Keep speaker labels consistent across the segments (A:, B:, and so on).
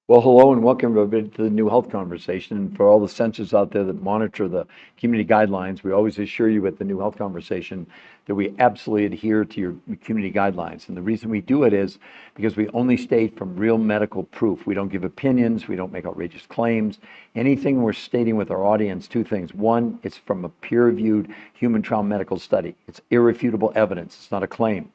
A: Well, hello and welcome everybody to the New Health Conversation. And for all the censors out there that monitor the community guidelines, we always assure you at the New Health Conversation that we absolutely adhere to your community guidelines. And the reason we do it is because we only state from real medical proof. We don't give opinions, we don't make outrageous claims. Anything we're stating with our audience, two things. One, it's from a peer-reviewed human trial medical study. It's irrefutable evidence, it's not a claim.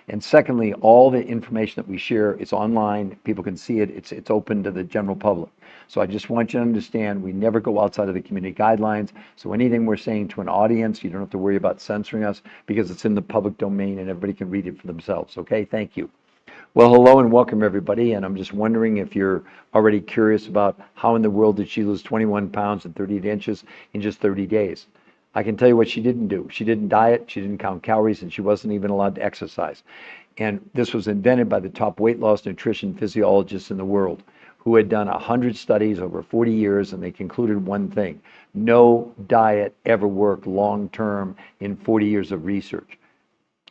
A: And secondly, all the information that we share is online. People can see it. It's open to the general public. So I just want you to understand we never go outside of the community guidelines. So anything we're saying to an audience, you don't have to worry about censoring us because it's in the public domain and everybody can read it for themselves. Okay, thank you. Well, hello and welcome everybody. And I'm just wondering if you're already curious about how in the world did she lose 21 pounds and 38 inches in just 30 days? I can tell you what she didn't do. She didn't diet, she didn't count calories, and she wasn't even allowed to exercise. And this was invented by the top weight loss nutrition physiologists in the world who had done 100 studies over 40 years, and they concluded one thing. No diet ever worked long term in 40 years of research.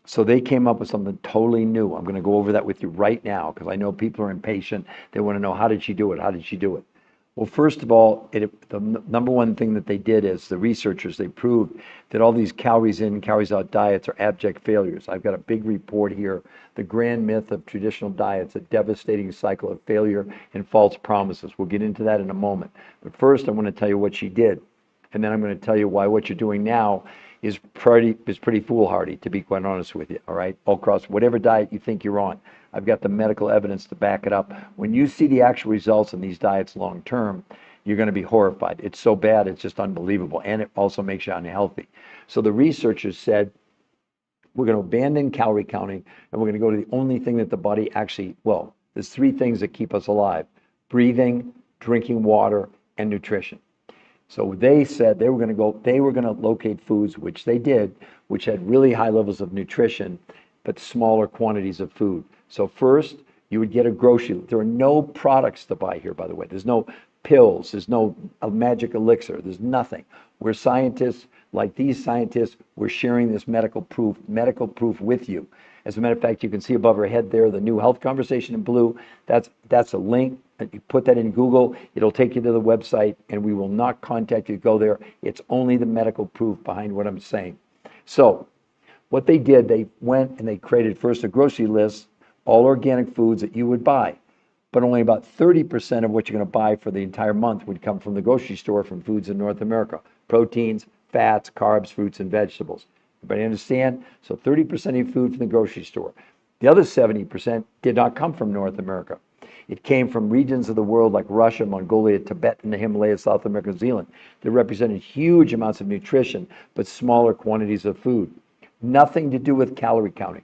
A: So they came up with something totally new. I'm going to go over that with you right now because I know people are impatient. They want to know, how did she do it? How did she do it? Well, first of all, the number one thing that they did is the researchers, they proved that all these calories in, calories out diets are abject failures. I've got a big report here, The Grand Myth of Traditional Diets, a devastating cycle of failure and false promises. We'll get into that in a moment. But first, I want to tell you what she did. And then I'm going to tell you why what you're doing now is pretty foolhardy, to be quite honest with you, all right? All across whatever diet you think you're on. I've got the medical evidence to back it up. When you see the actual results in these diets long term, you're going to be horrified. It's so bad, it's just unbelievable. And it also makes you unhealthy. So the researchers said, we're going to abandon calorie counting, and we're going to go to the only thing that the body actually, well, there's three things that keep us alive: breathing, drinking water, and nutrition. So they said they were going to locate foods, which they did, which had really high levels of nutrition, but smaller quantities of food. So first, you would get a grocery. There are no products to buy here, by the way. There's no pills. There's no magic elixir. There's nothing. We're scientists, like these scientists, we're sharing this medical proof with you. As a matter of fact, you can see above her head there, the New Health Conversation in blue. That's a link. You put that in Google, it'll take you to the website, and we will not contact you to go there. It's only the medical proof behind what I'm saying. So what they did, they went and they created first a grocery list, all organic foods that you would buy. But only about 30% of what you're going to buy for the entire month would come from the grocery store from foods in North America. Proteins, fats, carbs, fruits, and vegetables. Everybody understand? So 30% of your food from the grocery store. The other 70% did not come from North America. It came from regions of the world like Russia, Mongolia, Tibet, and the Himalayas, South America, New Zealand. They represented huge amounts of nutrition, but smaller quantities of food. Nothing to do with calorie counting.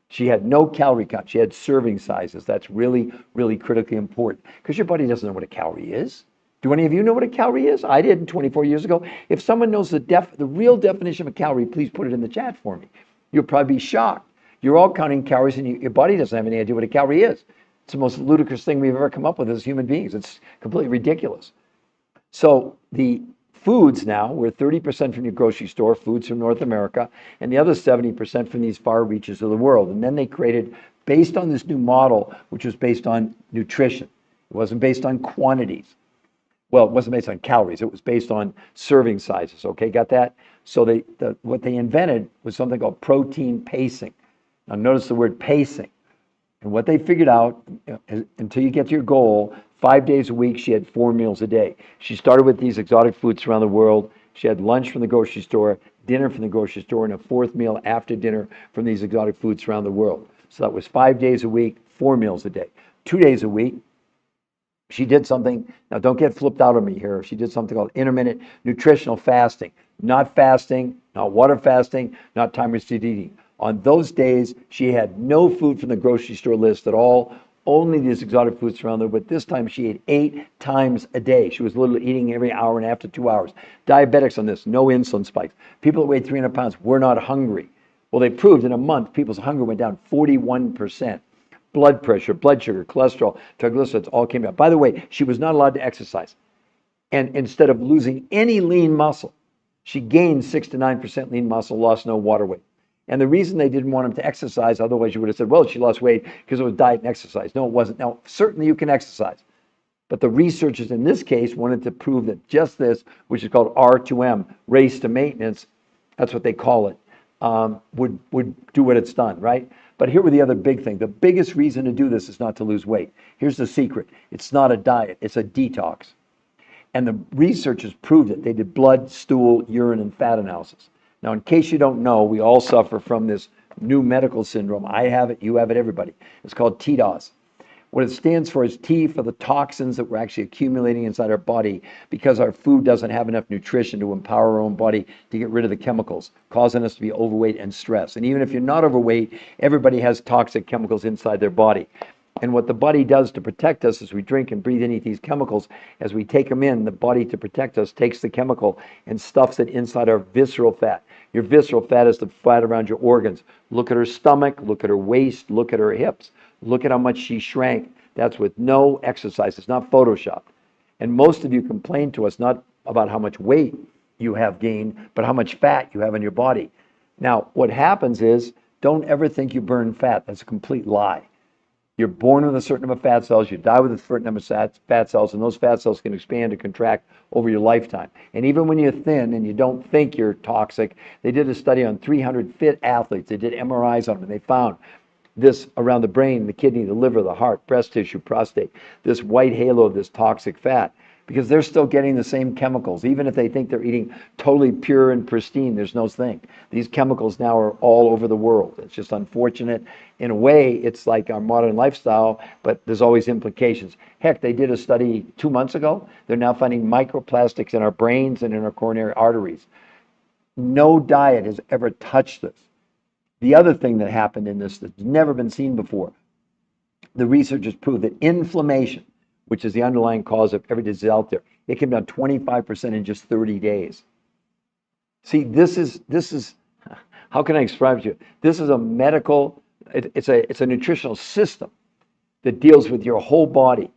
A: She had no calorie count. She had serving sizes. That's really, really critically important because your body doesn't know what a calorie is. Do any of you know what a calorie is? I didn't 24 years ago. If someone knows the real definition of a calorie, please put it in the chat for me. You'll probably be shocked. You're all counting calories and your body doesn't have any idea what a calorie is. It's the most ludicrous thing we've ever come up with as human beings. It's completely ridiculous. So the foods now, we're 30% from your grocery store, foods from North America, and the other 70% from these far reaches of the world. And then they created, based on this new model, which was based on nutrition. It wasn't based on quantities. Well, it wasn't based on calories. It was based on serving sizes. Okay, got that? So what they invented was something called protein pacing. Now notice the word pacing. And what they figured out, until you get to your goal, 5 days a week, she had 4 meals a day. She started with these exotic foods around the world. She had lunch from the grocery store, dinner from the grocery store, and a fourth meal after dinner from these exotic foods around the world. So that was 5 days a week, 4 meals a day. 2 days a week, she did something, now don't get flipped out on me here. She did something called intermittent nutritional fasting. Not fasting, not water fasting, not time restricted eating. On those days, she had no food from the grocery store list at all, only these exotic foods around there. But this time she ate 8 times a day. She was literally eating every hour and a half to 2 hours. Diabetics on this, no insulin spikes. People that weighed 300 pounds were not hungry. Well, they proved in a month people's hunger went down 41%. Blood pressure, blood sugar, cholesterol, triglycerides all came down. By the way, she was not allowed to exercise. And instead of losing any lean muscle, she gained 6 to 9% lean muscle, lost no water weight. And the reason they didn't want him to exercise, otherwise you would have said, well, she lost weight because it was diet and exercise. No, it wasn't. Now, certainly you can exercise. But the researchers in this case wanted to prove that just this, which is called R2M, race to maintenance, that's what they call it, would do what it's done, right? But here were the other big thing. The biggest reason to do this is not to lose weight. Here's the secret. It's not a diet, it's a detox. And the researchers proved it. They did blood, stool, urine, and fat analysis. Now, in case you don't know, we all suffer from this new medical syndrome. I have it, you have it, everybody. It's called TDOS. What it stands for is T for the toxins that we're actually accumulating inside our body because our food doesn't have enough nutrition to empower our own body to get rid of the chemicals, causing us to be overweight and stressed. And even if you're not overweight, everybody has toxic chemicals inside their body. And what the body does to protect us as we drink and breathe in these chemicals, as we take them in, the body to protect us takes the chemical and stuffs it inside our visceral fat. Your visceral fat is the fat around your organs. Look at her stomach, look at her waist, look at her hips. Look at how much she shrank. That's with no exercise. It's not Photoshop. And most of you complain to us not about how much weight you have gained, but how much fat you have in your body. Now, what happens is, don't ever think you burn fat. That's a complete lie. You're born with a certain number of fat cells, you die with a certain number of fat cells, and those fat cells can expand and contract over your lifetime. And even when you're thin and you don't think you're toxic, they did a study on 300 fit athletes. They did MRIs on them, and they found this around the brain, the kidney, the liver, the heart, breast tissue, prostate, this white halo of this toxic fat, because they're still getting the same chemicals. Even if they think they're eating totally pure and pristine, there's no thing. These chemicals now are all over the world. It's just unfortunate. In a way, it's like our modern lifestyle, but there's always implications. Heck, they did a study 2 months ago. They're now finding microplastics in our brains and in our coronary arteries. No diet has ever touched this. The other thing that happened in this that's never been seen before, the researchers proved that inflammation, which is the underlying cause of every disease out there, it came down 25% in just 30 days. See, this is how can I describe it to you? This is a medical, it's a nutritional system that deals with your whole body.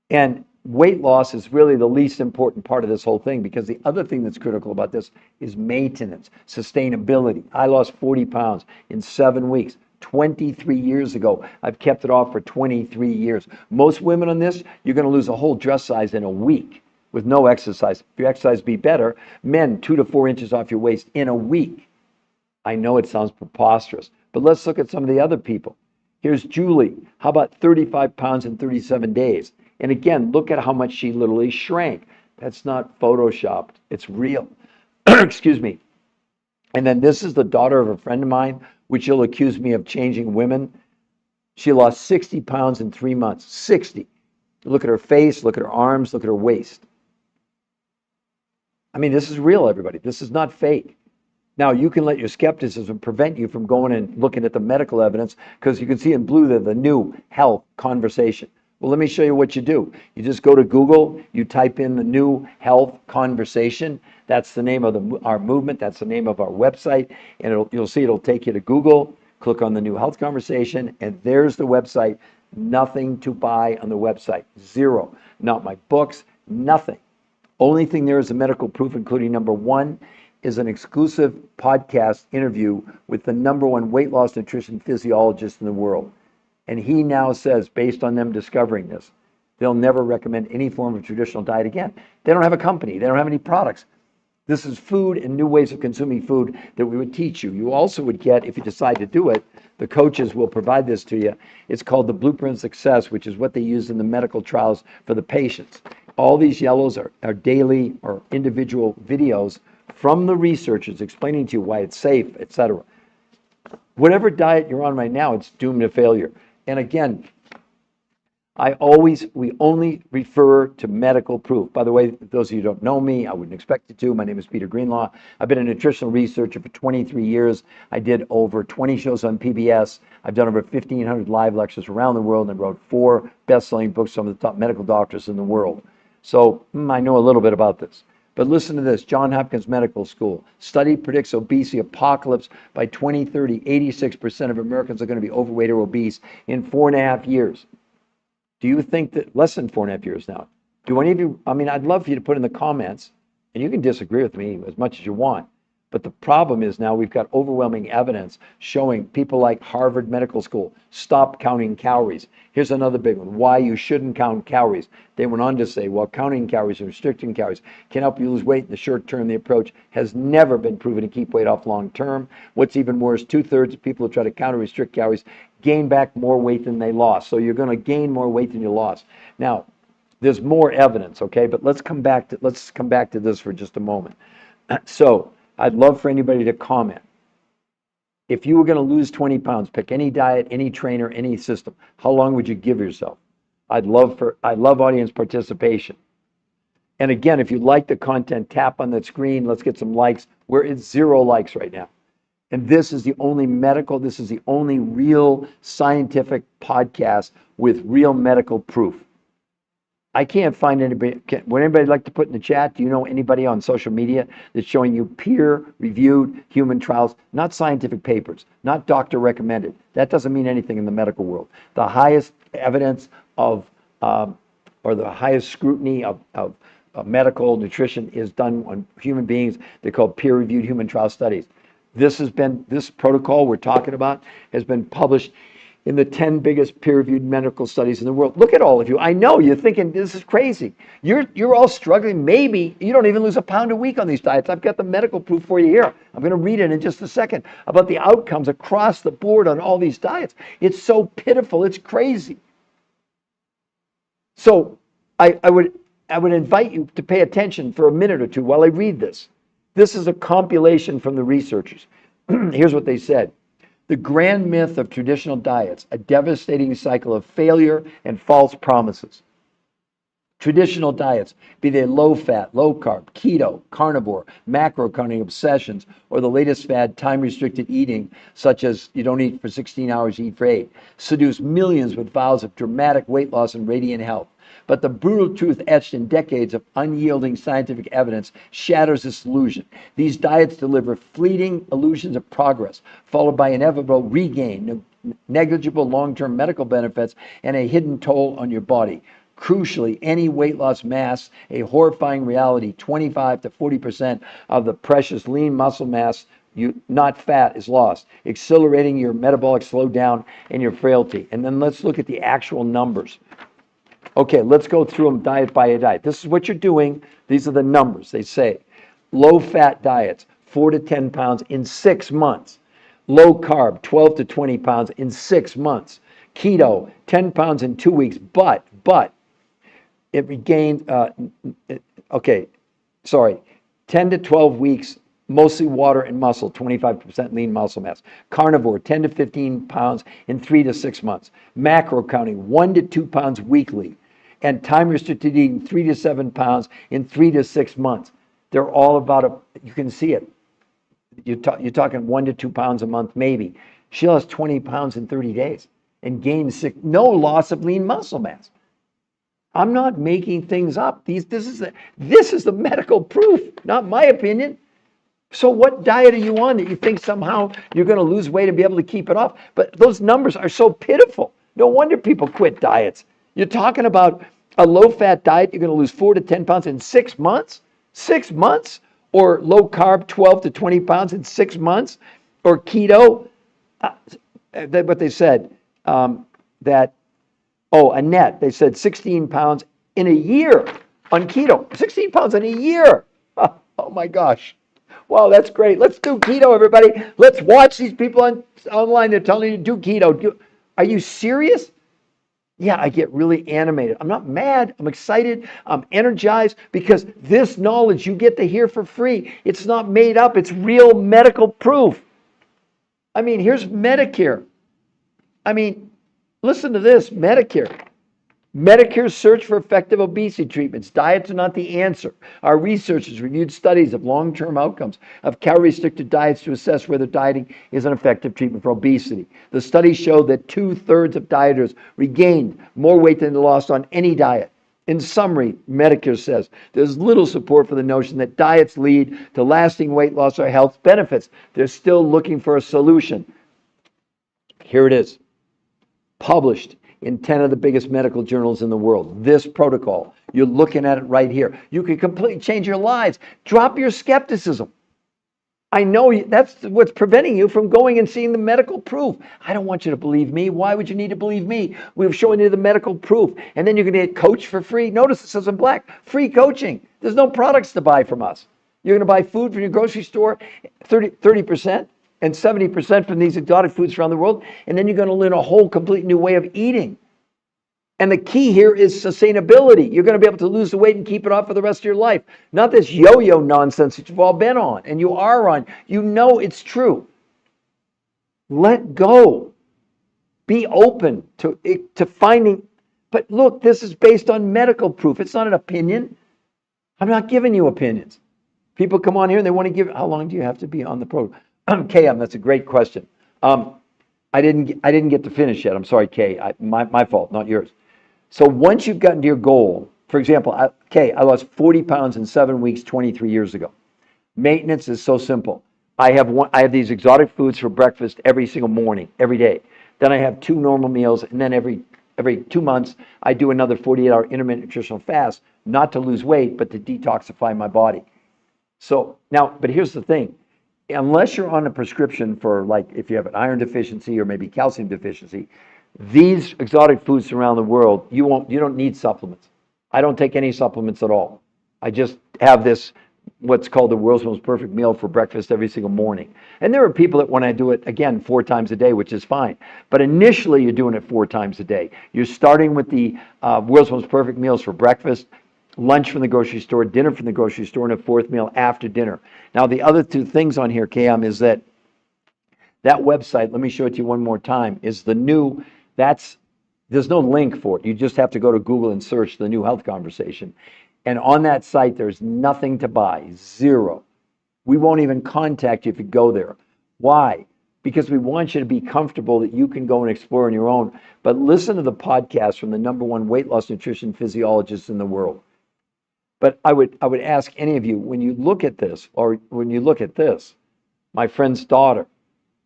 A: And weight loss is really the least important part of this whole thing, because the other thing that's critical about this is maintenance, sustainability. I lost 40 pounds in 7 weeks. 23 years ago. I've kept it off for 23 years. Most women on this, you're going to lose a whole dress size in a week with no exercise. If your exercise be better, men 2 to 4 inches off your waist in a week. I know it sounds preposterous, but let's look at some of the other people. Here's Julie. How about 35 pounds in 37 days? And again, look at how much she literally shrank. That's not photoshopped. It's real. Excuse me. And then this is the daughter of a friend of mine, which you'll accuse me of changing women. She lost 60 pounds in 3 months. 60. Look at her face, look at her arms, look at her waist. I mean, this is real, everybody. This is not fake. Now, you can let your skepticism prevent you from going and looking at the medical evidence, because you can see in blue there the new health conversation. Well, let me show you what you do. You just go to Google, you type in the new health conversation. That's the name of our movement. That's the name of our website. And you'll see it'll take you to Google. Click on the new health conversation, and there's the website. Nothing to buy on the website. Zero. Not my books, nothing. Only thing there is a medical proof, including number 1 is an exclusive podcast interview with the #1 weight loss nutrition physiologist in the world. And he now says, based on them discovering this, they'll never recommend any form of traditional diet again. They don't have a company. They don't have any products. This is food and new ways of consuming food that we would teach you. You also would get, if you decide to do it, the coaches will provide this to you. It's called the Blueprint of Success, which is what they use in the medical trials for the patients. All these yellows are daily or individual videos from the researchers explaining to you why it's safe, etc. Whatever diet you're on right now, it's doomed to failure. And again, we only refer to medical proof. By the way, those of you who don't know me, I wouldn't expect you to. My name is Peter Greenlaw. I've been a nutritional researcher for 23 years. I did over 20 shows on PBS. I've done over 1,500 live lectures around the world, and wrote 4 best-selling books from the top medical doctors in the world. So I know a little bit about this. But listen to this, Johns Hopkins Medical School. Study predicts obesity apocalypse by 2030. 86% of Americans are going to be overweight or obese in 4.5 years. Do you think that, less than 4.5 years now, do any of you, I mean, I'd love for you to put in the comments, and you can disagree with me as much as you want, But the problem is now we've got overwhelming evidence showing people like Harvard Medical School stop counting calories. Here's another big one, why you shouldn't count calories. They went on to say, well, counting calories and restricting calories can help you lose weight in the short term. The approach has never been proven to keep weight off long term. What's even worse, 2/3 of people who try to count or restrict calories gain back more weight than they lost. So you're going to gain more weight than you lost. Now, there's more evidence, okay? But let's come back to this for just a moment. So I'd love for anybody to comment. If you were going to lose 20 pounds, pick any diet, any trainer, any system, how long would you give yourself? I love audience participation. And again, if you like the content, tap on that screen. Let's get some likes. We're at 0 likes right now. And this is the only real scientific podcast with real medical proof. I can't find anybody. Would anybody like to put in the chat? Do you know anybody on social media that's showing you peer-reviewed human trials, not scientific papers, not doctor recommended? That doesn't mean anything in the medical world. The highest evidence of, or the highest scrutiny of medical nutrition is done on human beings. They're called peer-reviewed human trial studies. This protocol we're talking about has been published in the 10 biggest peer-reviewed medical studies in the world. Look at all of you. I know you're thinking this is crazy. You're all struggling. Maybe you don't even lose a pound a week on these diets. I've got the medical proof for you here. I'm going to read it in just a second about the outcomes across the board on all these diets. It's so pitiful. It's crazy. So I would invite you to pay attention for a minute or two while I read this. This is a compilation from the researchers. Here's what they said. The grand myth of traditional diets, a devastating cycle of failure and false promises. Traditional diets, be they low-fat, low-carb, keto, carnivore, macro-counting obsessions, or the latest fad, time-restricted eating, such as you don't eat for 16 hours, you eat for 8, seduce millions with vows of dramatic weight loss and radiant health. But the brutal truth etched in decades of unyielding scientific evidence shatters this illusion. These diets deliver fleeting illusions of progress, followed by inevitable regain, negligible long-term medical benefits, and a hidden toll on your body. Crucially, any weight loss masks a horrifying reality. 25 to 40% of the precious lean muscle mass, not fat, is lost, accelerating your metabolic slowdown and your frailty. And then let's look at the actual numbers. Okay, let's go through them diet by diet. This is what you're doing. These are the numbers. They say low-fat diets, 4 to 10 pounds in 6 months. Low-carb, 12 to 20 pounds in 6 months. Keto, 10 pounds in 2 weeks. But it regained, 10 to 12 weeks, mostly water and muscle, 25% lean muscle mass. Carnivore, 10 to 15 pounds in 3 to 6 months. Macro counting, 1 to 2 pounds weekly. And time-restricted eating, 3 to 7 pounds in 3 to 6 months. They're all about you can see it. You're talking 1 to 2 pounds a month, maybe. She lost 20 pounds in 30 days and gained no loss of lean muscle mass. I'm not making things up. This is the medical proof, not my opinion. So what diet are you on that you think somehow you're going to lose weight and be able to keep it off? But those numbers are so pitiful. No wonder people quit diets. You're talking about a low-fat diet, you're going to lose 4 to 10 pounds in 6 months? 6 months? Or low-carb, 12 to 20 pounds in 6 months? Or keto? What they said, Annette, they said 16 pounds in a year on keto. 16 pounds in a year. Oh my gosh. Wow, that's great. Let's do keto, everybody. Let's watch these people online. They're telling you to do keto. Are you serious? Yeah, I get really animated. I'm not mad. I'm excited. I'm energized because this knowledge you get to hear for free. It's not made up. It's real medical proof. I mean, here's Medicare. I mean, listen to this, Medicare. Medicare's search for effective obesity treatments. Diets are not the answer. Our researchers reviewed studies of long-term outcomes of calorie-restricted diets to assess whether dieting is an effective treatment for obesity. The study showed that 2/3 of dieters regained more weight than they lost on any diet. In summary, Medicare says there's little support for the notion that diets lead to lasting weight loss or health benefits. They're still looking for a solution. Here it is, published in 10 of the biggest medical journals in the world. This protocol, you're looking at it right here. You can completely change your lives. Drop your skepticism. I know that's what's preventing you from going and seeing the medical proof. I don't want you to believe me. Why would you need to believe me? We've shown you the medical proof. And then you're going to get coached for free. Notice it says in black, free coaching. There's no products to buy from us. You're going to buy food from your grocery store, 30% and 70% from these exotic foods around the world. And then you're going to learn a whole complete new way of eating. And the key here is sustainability. You're going to be able to lose the weight and keep it off for the rest of your life. Not this yo-yo nonsense that you've all been on and you are on. You know it's true. Let go. Be open to finding. But look, this is based on medical proof. It's not an opinion. I'm not giving you opinions. People come on here and they want to give. How long do you have to be on the program? KM, that's a great question. I didn't get to finish yet. I'm sorry, Kay. My fault, not yours. So once you've gotten to your goal, for example, I lost 40 pounds in 7 weeks 23 years ago. Maintenance is so simple. I have these exotic foods for breakfast every single morning, every day. Then I have 2 normal meals, and then every 2 months I do another 48-hour intermittent nutritional fast, not to lose weight, but to detoxify my body. So now, but here's the thing. Unless you're on a prescription for, like, if you have an iron deficiency or maybe calcium deficiency, these exotic foods around the world, you don't need supplements. I don't take any supplements at all. I just have this, what's called the world's most perfect meal for breakfast every single morning. And there are people that want to do it, again, 4 times a day, which is fine. But initially, you're doing it 4 times a day. You're starting with the world's most perfect meals for breakfast, lunch from the grocery store, dinner from the grocery store, and a 4th meal after dinner. Now, the other 2 things on here, KM, is that website, let me show it to you one more time, is the new, there's no link for it. You just have to go to Google and search the New Health Conversation. And on that site, there's nothing to buy, 0. We won't even contact you if you go there. Why? Because we want you to be comfortable that you can go and explore on your own. But listen to the podcast from the #1 weight loss nutrition physiologist in the world. But I would ask any of you, when you look at this, or when you look at this, my friend's daughter,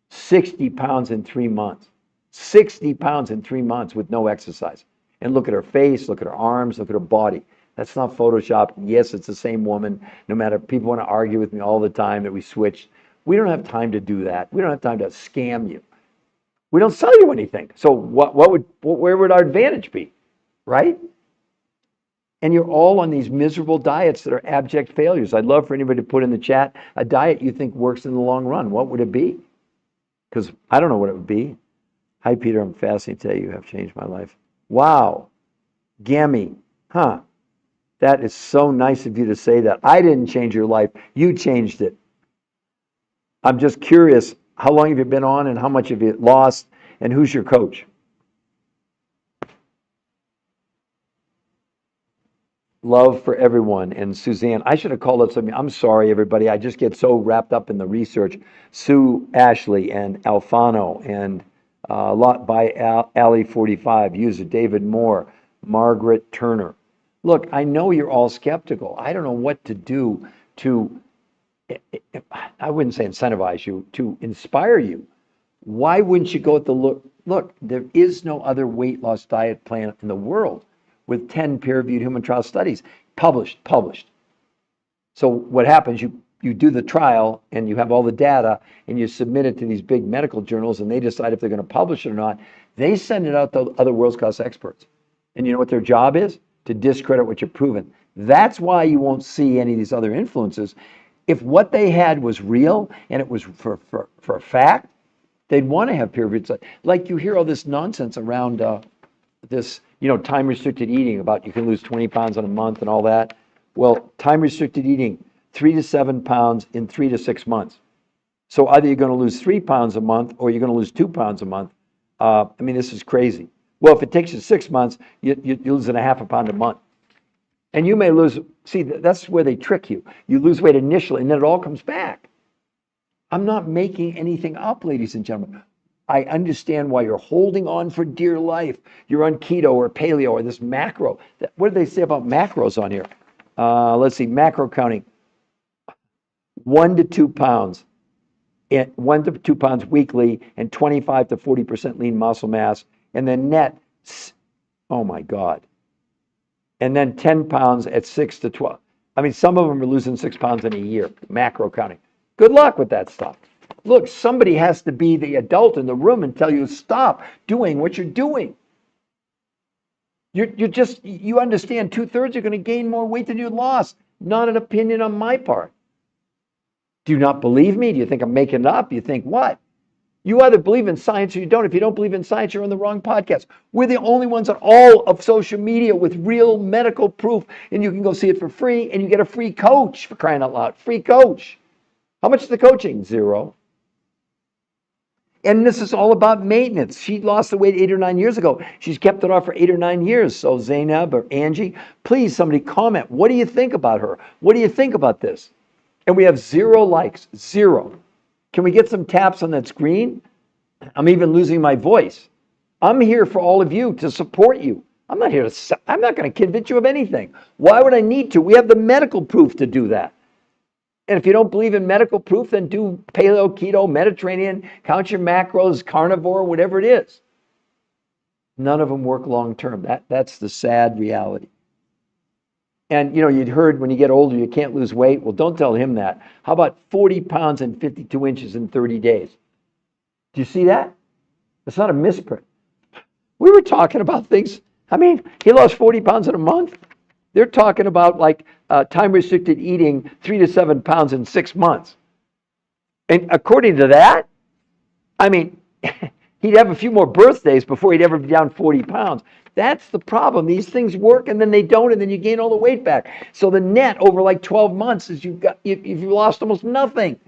A: 60 pounds in 3 months. 60 pounds in 3 months with no exercise. And look at her face, look at her arms, look at her body. That's not Photoshopped. Yes, it's the same woman. No matter, people want to argue with me all the time that we switched. We don't have time to do that. We don't have time to scam you. We don't sell you anything. So where would our advantage be, right? And you're all on these miserable diets that are abject failures. I'd love for anybody to put in the chat a diet you think works in the long run. What would it be? Because I don't know what it would be. Hi, Peter. I'm fasting today. You have changed my life. Wow. Gammy. Huh. That is so nice of you to say that. I didn't change your life. You changed it. I'm just curious, how long have you been on and how much have you lost and who's your coach? Love for everyone. And Suzanne, I should have called up something. I'm sorry, everybody. I just get so wrapped up in the research. Sue Ashley and Alfano and a lot by Ali 45, user David Moore, Margaret Turner. Look, I know you're all skeptical. I don't know what to do to, I wouldn't say incentivize you, to inspire you. Why wouldn't you go with the look, there is no other weight loss diet plan in the world with 10 peer-reviewed human trial studies, published. So what happens, you do the trial and you have all the data and you submit it to these big medical journals and they decide if they're going to publish it or not. They send it out to other world-class experts. And you know what their job is? To discredit what you're proven. That's why you won't see any of these other influences. If what they had was real and it was for a fact, they'd want to have peer-reviewed studies. Like you hear all this nonsense around this, time-restricted eating about you can lose 20 pounds in a month and all that. Well, time-restricted eating, 3 to 7 pounds in 3 to 6 months. So either you're going to lose 3 pounds a month or you're going to lose 2 pounds a month. This is crazy. Well, if it takes you 6 months, you're losing a half a pound a month. And you may lose, see, that's where they trick you. You lose weight initially and then it all comes back. I'm not making anything up, ladies and gentlemen. I understand why you're holding on for dear life. You're on keto or paleo or this macro. What do they say about macros on here? Let's see, macro counting. 1 to 2 pounds. 1 to 2 pounds weekly and 25 to 40% lean muscle mass. And then net, oh my God. And then 10 pounds at 6 to 12. Some of them are losing 6 pounds in a year, macro counting. Good luck with that stuff. Look, somebody has to be the adult in the room and tell you stop doing what you're doing. You understand 2/3 are going to gain more weight than you lost. Not an opinion on my part. Do you not believe me? Do you think I'm making it up? You think what? You either believe in science or you don't. If you don't believe in science, you're on the wrong podcast. We're the only ones on all of social media with real medical proof, and you can go see it for free, and you get a free coach, for crying out loud. Free coach. How much is the coaching? $0. And this is all about maintenance. She lost the weight 8 or 9 years ago. She's kept it off for 8 or 9 years. So Zainab or Angie, please, somebody comment. What do you think about her? What do you think about this? And we have 0 likes. 0. Can we get some taps on that screen? I'm even losing my voice. I'm here for all of you to support you. I'm not going to convince you of anything. Why would I need to? We have the medical proof to do that. And if you don't believe in medical proof, then do paleo, keto, Mediterranean, count your macros, carnivore, whatever it is. None of them work long term. That's the sad reality. And you'd heard when you get older, you can't lose weight. Well, don't tell him that. How about 40 pounds and 52 inches in 30 days? Do you see that? It's not a misprint. We were talking about things. I mean, he lost 40 pounds in a month. They're talking about like time-restricted eating 3 to 7 pounds in 6 months. And according to that, I mean, he'd have a few more birthdays before he'd ever be down 40 pounds. That's the problem. These things work and then they don't, and then you gain all the weight back. So the net over like 12 months is you've lost almost nothing.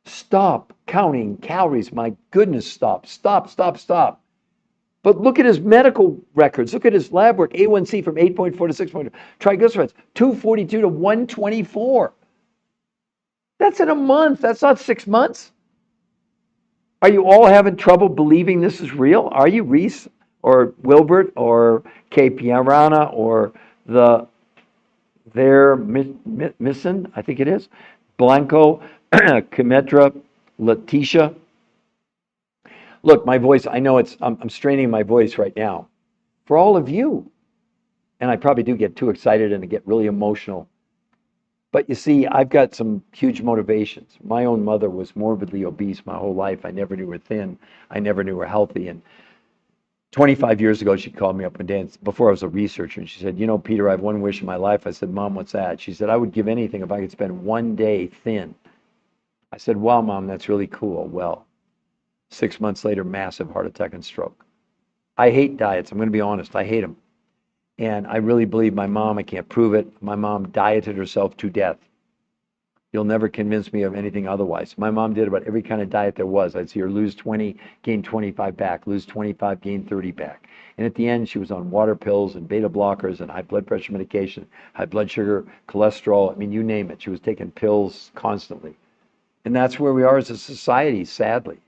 A: Stop counting calories. My goodness, stop. But look at his medical records. Look at his lab work. A1C from 8.4 to 6.2. Triglycerides, 242 to 124. That's in a month. That's not 6 months. Are you all having trouble believing this is real? Are you, Reese or Wilbert or Kay Piarana or Missin, I think it is, Blanco, Kimetra, Letitia? Look, my voice, I know I'm straining my voice right now for all of you. And I probably do get too excited and get really emotional. But you see, I've got some huge motivations. My own mother was morbidly obese my whole life. I never knew her thin. I never knew her healthy. And 25 years ago, she called me up one day before I was a researcher. And she said, Peter, I have one wish in my life. I said, Mom, what's that? She said, I would give anything if I could spend one day thin. I said, wow, Mom, that's really cool. Well, 6 months later, massive heart attack and stroke. I hate diets. I'm going to be honest. I hate them. And I really believe my mom, I can't prove it, my mom dieted herself to death. You'll never convince me of anything otherwise. My mom did about every kind of diet there was. I'd see her lose 20, gain 25 back, lose 25, gain 30 back. And at the end, she was on water pills and beta blockers and high blood pressure medication, high blood sugar, cholesterol. I mean, you name it. She was taking pills constantly. And that's where we are as a society, sadly.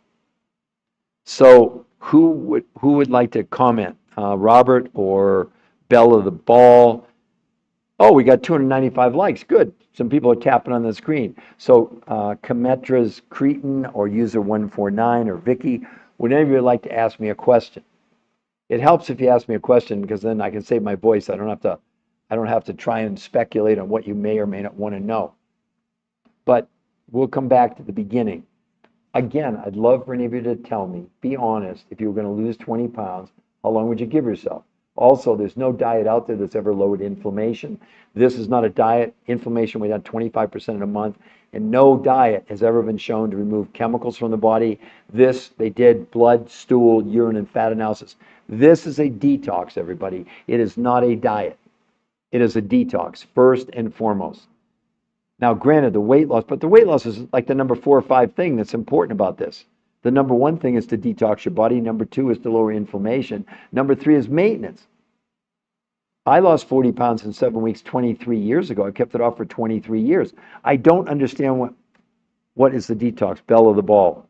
A: So who would like to comment? Robert or Bella the Ball? Oh, we got 295 likes. Good. Some people are tapping on the screen. So Kametra's Cretan or user 149 or Vicky, whenever you'd like to ask me a question. It helps if you ask me a question because then I can save my voice. I don't have to try and speculate on what you may or may not want to know. But we'll come back to the beginning. Again, I'd love for any of you to tell me, be honest, if you were going to lose 20 pounds, how long would you give yourself? Also, there's no diet out there that's ever lowered inflammation. This is not a diet. Inflammation went down 25% in a month, and no diet has ever been shown to remove chemicals from the body. This, they did blood, stool, urine, and fat analysis. This is a detox, everybody. It is not a diet. It is a detox, first and foremost. Now, granted, the weight loss, but the weight loss is like the number 4 or 5 thing that's important about this. The number 1 thing is to detox your body. Number 2 is to lower inflammation. Number 3 is maintenance. I lost 40 pounds in 7 weeks 23 years ago. I kept it off for 23 years. I don't understand what is the detox. Bella the Ball.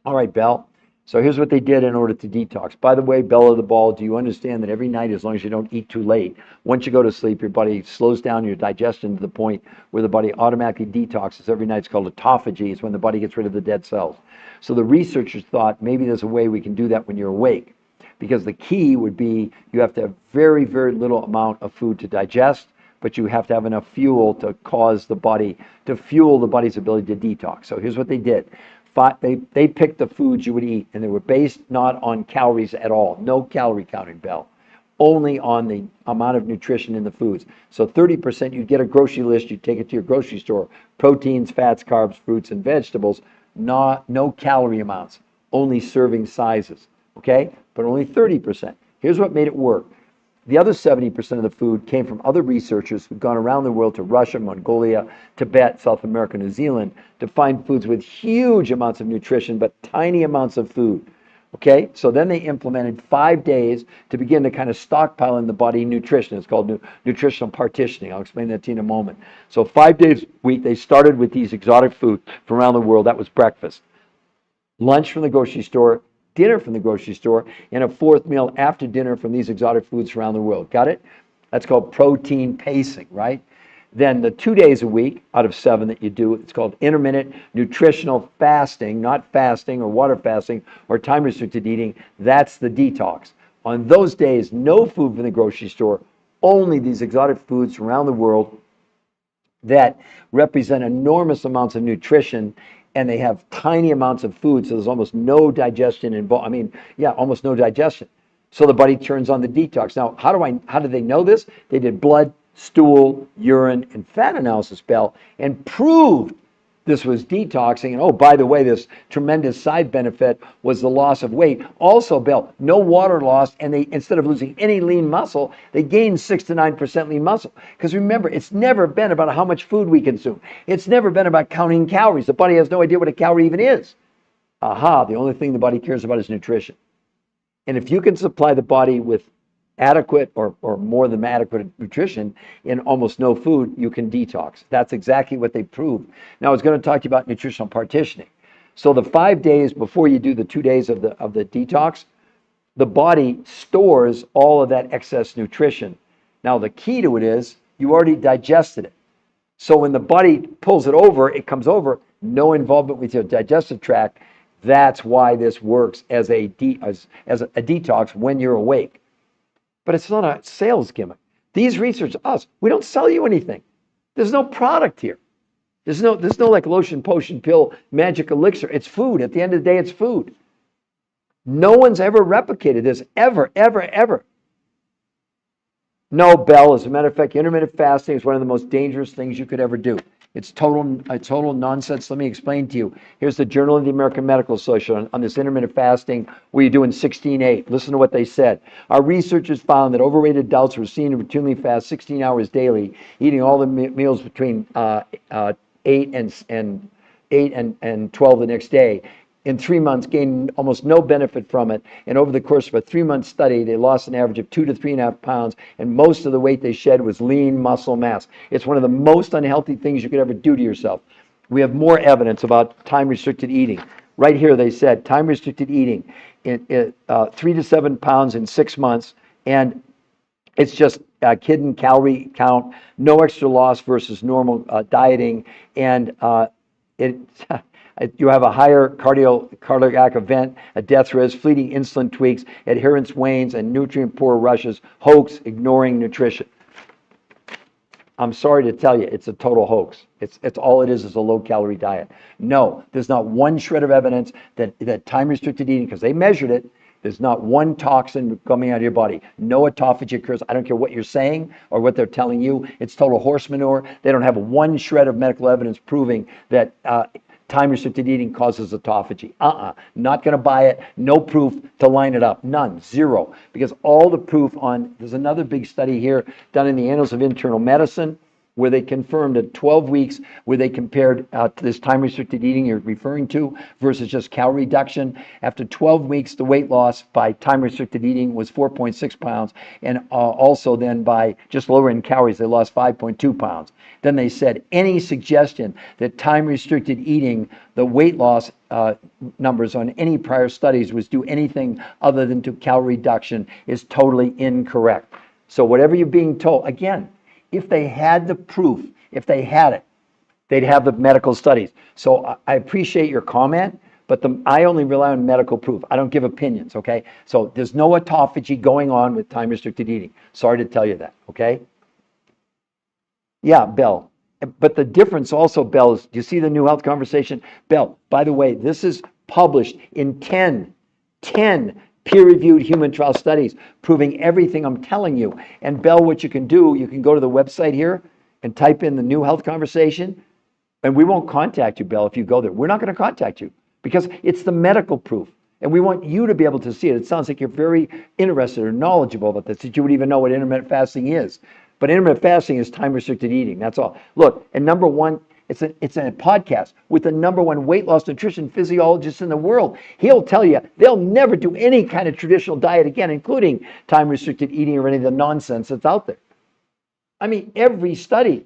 A: All right, Belle. So here's what they did in order to detox. By the way, Bella the Ball, do you understand that every night, as long as you don't eat too late, once you go to sleep, your body slows down your digestion to the point where the body automatically detoxes every night? It's called autophagy. It's when the body gets rid of the dead cells. So the researchers thought maybe there's a way we can do that when you're awake. Because the key would be you have to have very, very little amount of food to digest, but you have to have enough fuel to cause the body, to fuel the body's ability to detox. So here's what they did. They picked the foods you would eat, and they were based not on calories at all. No calorie counting, Bell. Only on the amount of nutrition in the foods. So 30%, you'd get a grocery list, you'd take it to your grocery store. Proteins, fats, carbs, fruits, and vegetables. No calorie amounts, only serving sizes, okay? But only 30%. Here's what made it work. The other 70% of the food came from other researchers who've gone around the world to Russia, Mongolia, Tibet, South America, New Zealand to find foods with huge amounts of nutrition but tiny amounts of food. Okay, so then they implemented 5 days to begin to kind of stockpile in the body nutrition. It's called nutritional partitioning. I'll explain that to you in a moment. So 5 days a week, they started with these exotic foods from around the world. That was breakfast, lunch from the grocery store, dinner from the grocery store, and a fourth meal after dinner from these exotic foods around the world. Got it? That's called protein pacing, right? Then the 2 days a week out of 7 that you do, it's called intermittent nutritional fasting, not fasting or water fasting or time restricted eating. That's the detox. On those days, no food from the grocery store, only these exotic foods from around the world that represent enormous amounts of nutrition, and they have tiny amounts of food, so there's almost no digestion involved. Almost no digestion. So the body turns on the detox. Now, how did they know this? They did blood, stool, urine, and fat analysis, Bell, and proved this was detoxing. And oh, by the way, this tremendous side benefit was the loss of weight. Also, Bell, no water loss, and they, instead of losing any lean muscle, they gained 6 to 9% lean muscle. Because remember, it's never been about how much food we consume. It's never been about counting calories. The body has no idea what a calorie even is. Aha, the only thing the body cares about is nutrition. And if you can supply the body with adequate or more than adequate nutrition in almost no food, you can detox. That's exactly what they proved. Now I was going to talk to you about nutritional partitioning. So the 5 days before you do the 2 days of the detox, the body stores all of that excess nutrition. Now the key to it is you already digested it. So when the body pulls it over, it comes over, no involvement with your digestive tract. That's why this works as a detox when you're awake. But it's not a sales gimmick. These researchers, we don't sell you anything. There's no product here. There's no like lotion, potion, pill, magic elixir. It's food. At the end of the day, it's food. No one's ever replicated this, ever, ever, ever. No, Bell, as a matter of fact, intermittent fasting is one of the most dangerous things you could ever do. It's total nonsense. Let me explain to you. Here's the Journal of the American Medical Association on this intermittent fasting where you're doing 16-8. Listen to what they said. Our researchers found that overweight adults were seen to routinely fast 16 hours daily, eating all the meals between 8 and 12 the next day. In 3 months, gained almost no benefit from it. And over the course of a 3-month study, they lost an average of 2 to 3.5 pounds. And most of the weight they shed was lean muscle mass. It's one of the most unhealthy things you could ever do to yourself. We have more evidence about time-restricted eating. Right here, they said time-restricted eating, 3 to 7 pounds in 6 months. And it's just hidden calorie count, no extra loss versus normal dieting. And you have a higher cardiac event, a death risk, fleeting insulin tweaks, adherence wanes, and nutrient-poor rushes. Hoax, ignoring nutrition. I'm sorry to tell you, it's a total hoax. It's all it is a low-calorie diet. No, there's not one shred of evidence that time-restricted eating, because they measured it, there's not one toxin coming out of your body. No autophagy occurs. I don't care what you're saying or what they're telling you. It's total horse manure. They don't have one shred of medical evidence proving that time-restricted eating causes autophagy. Not going to buy it. No proof to line it up. None. Zero. Because all the proof there's another big study here done in the Annals of Internal Medicine where they confirmed at 12 weeks where they compared this time-restricted eating you're referring to versus just calorie reduction. After 12 weeks, the weight loss by time-restricted eating was 4.6 pounds. And also then by just lowering calories, they lost 5.2 pounds. Then they said any suggestion that time-restricted eating, the weight loss numbers on any prior studies was due anything other than to calorie reduction is totally incorrect. So whatever you're being told, again, if they had the proof, if they had it, they'd have the medical studies. So I appreciate your comment, but I only rely on medical proof. I don't give opinions, okay? So there's no autophagy going on with time-restricted eating. Sorry to tell you that, okay? Yeah, Bell. But the difference also, Bell, is do you see the new health conversation? Bell, by the way, this is published in 10 peer-reviewed human trial studies proving everything I'm telling you. And Bell, what you can do, you can go to the website here and type in the new health conversation, and we won't contact you, Bell, if you go there. We're not going to contact you because it's the medical proof. And we want you to be able to see it. It sounds like you're very interested or knowledgeable about this, that you would even know what intermittent fasting is. But intermittent fasting is time-restricted eating. That's all. Look, and number one, it's a podcast with the number one weight loss nutrition physiologist in the world. He'll tell you they'll never do any kind of traditional diet again, including time-restricted eating or any of the nonsense that's out there. I mean, every study.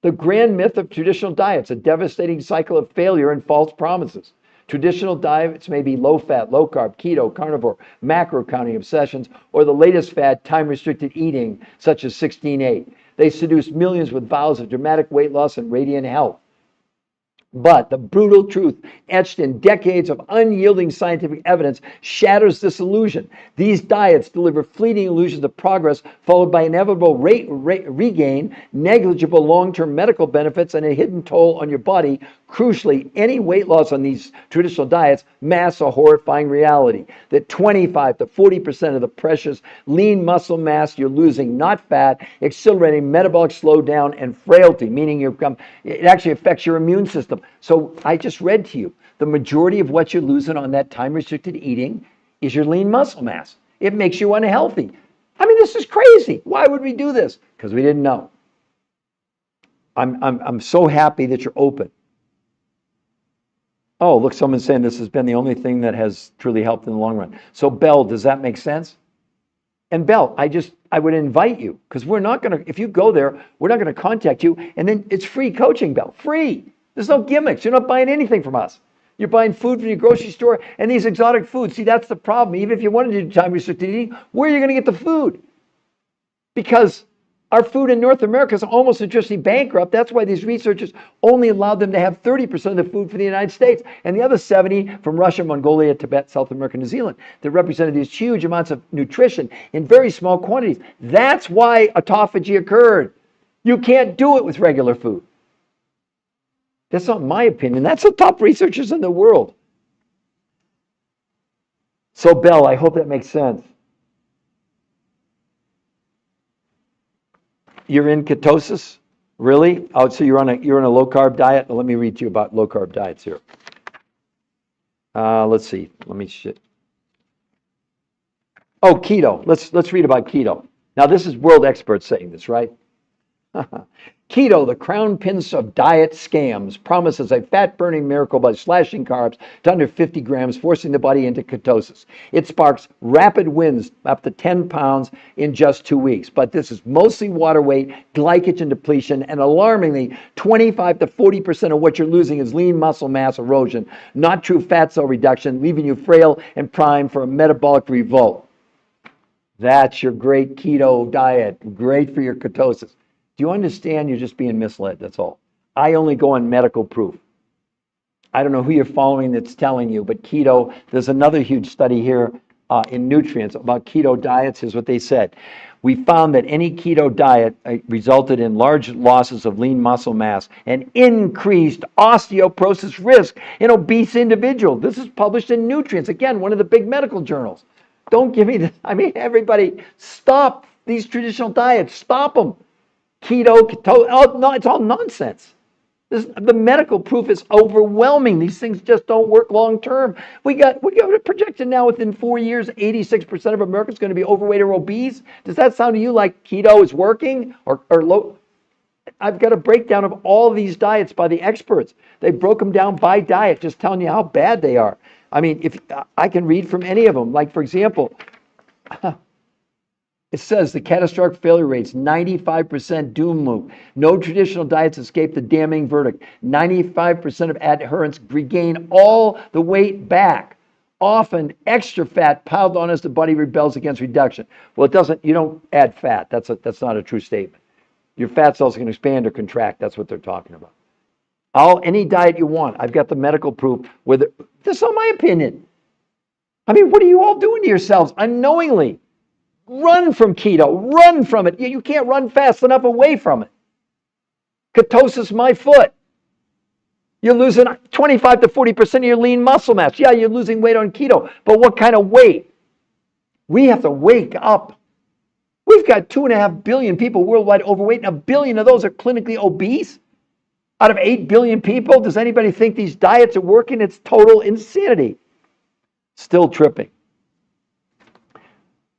A: The grand myth of traditional diets, a devastating cycle of failure and false promises. Traditional diets may be low fat, low carb, keto, carnivore, macro counting obsessions, or the latest fad, time restricted eating, such as 16-8. They seduce millions with vows of dramatic weight loss and radiant health. But the brutal truth, etched in decades of unyielding scientific evidence, shatters this illusion. These diets deliver fleeting illusions of progress, followed by inevitable regain, negligible long-term medical benefits, and a hidden toll on your body. Crucially, any weight loss on these traditional diets masks a horrifying reality that 25 to 40% of the precious lean muscle mass you're losing, not fat, accelerating metabolic slowdown and frailty, meaning it actually affects your immune system. So I just read to you, the majority of what you're losing on that time-restricted eating is your lean muscle mass. It makes you unhealthy. I mean, this is crazy. Why would we do this? Because we didn't know. I'm so happy that you're open. Oh, look, someone's saying this has been the only thing that has truly helped in the long run. So, Bell, does that make sense? And Bell, I would invite you, because we're not going to, if you go there, we're not going to contact you. And then it's free coaching, Bell, free. There's no gimmicks. You're not buying anything from us. You're buying food from your grocery store and these exotic foods. See, that's the problem. Even if you wanted to do time-restricted eating, where are you going to get the food? Because our food in North America is almost nutritionally bankrupt. That's why these researchers only allowed them to have 30% of the food for the United States and the other 70 from Russia, Mongolia, Tibet, South America, New Zealand that represented these huge amounts of nutrition in very small quantities. That's why autophagy occurred. You can't do it with regular food. That's not my opinion. That's the top researchers in the world. So, Bell, I hope that makes sense. You're in ketosis? Really? Oh, so you're on a low carb diet? Let me read to you about low carb diets here. Let's see. Oh, keto. Let's read about keto. Now, this is world experts saying this, right? Keto, the crown prince of diet scams, promises a fat-burning miracle by slashing carbs to under 50 grams, forcing the body into ketosis. It sparks rapid wins up to 10 pounds in just 2 weeks. But this is mostly water weight, glycogen depletion, and alarmingly, 25 to 40% of what you're losing is lean muscle mass erosion, not true fat cell reduction, leaving you frail and primed for a metabolic revolt. That's your great keto diet, great for your ketosis. Do you understand? You're just being misled. That's all. I only go on medical proof. I don't know who you're following that's telling you, but keto, there's another huge study here in nutrients about keto diets. Here's what they said. We found that any keto diet resulted in large losses of lean muscle mass and increased osteoporosis risk in obese individuals. This is published in Nutrients. Again, one of the big medical journals. Don't give me this. I mean, everybody, stop these traditional diets. Stop them. Keto, oh, no, it's all nonsense. The medical proof is overwhelming. These things just don't work long term. We got it projected now within 4 years, 86% of Americans going to be overweight or obese. Does that sound to you like keto is working or low? I've got a breakdown of all these diets by the experts. They broke them down by diet, just telling you how bad they are. I mean, if I can read from any of them, like for example, it says the catastrophic failure rates, 95% doom loop. No traditional diets escape the damning verdict. 95% of adherents regain all the weight back. Often extra fat piled on as the body rebels against reduction. Well, you don't add fat. That's not a true statement. Your fat cells can expand or contract. That's what they're talking about. Any diet you want. I've got the medical proof. This is not my opinion. I mean, what are you all doing to yourselves unknowingly? Run from keto. Run from it. You can't run fast enough away from it. Ketosis, my foot. You're losing 25 to 40% of your lean muscle mass. Yeah, you're losing weight on keto, but what kind of weight? We have to wake up. We've got 2.5 billion people worldwide overweight, and 1 billion of those are clinically obese. Out of 8 billion people, does anybody think these diets are working? It's total insanity. Still tripping.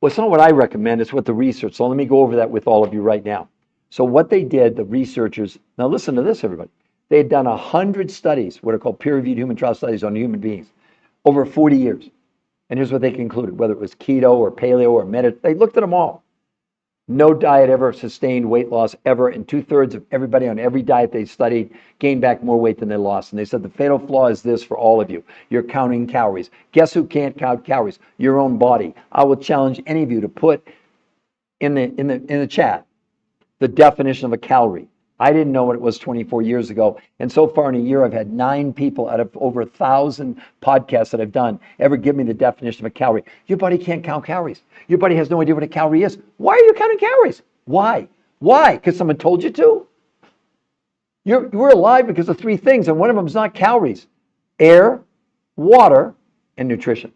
A: Well, it's not what I recommend, it's what the research. So let me go over that with all of you right now. So what they did, the researchers, now listen to this, everybody. They had done 100 studies, what are called peer-reviewed human trial studies on human beings, over 40 years. And here's what they concluded, whether it was keto or paleo or they looked at them all. No diet ever sustained weight loss ever, and 2/3 of everybody on every diet they studied gained back more weight than they lost. And they said the fatal flaw is this for all of you. You're counting calories. Guess who can't count calories? Your own body. I will challenge any of you to put in the chat the definition of a calorie. I didn't know what it was 24 years ago. And so far in a year, I've had 9 people out of over 1,000 podcasts that I've done ever give me the definition of a calorie. Your body can't count calories. Your body has no idea what a calorie is. Why are you counting calories? Why? Why? Because someone told you to? We're alive because of 3 things, and one of them is not calories. Air, water, and nutrition.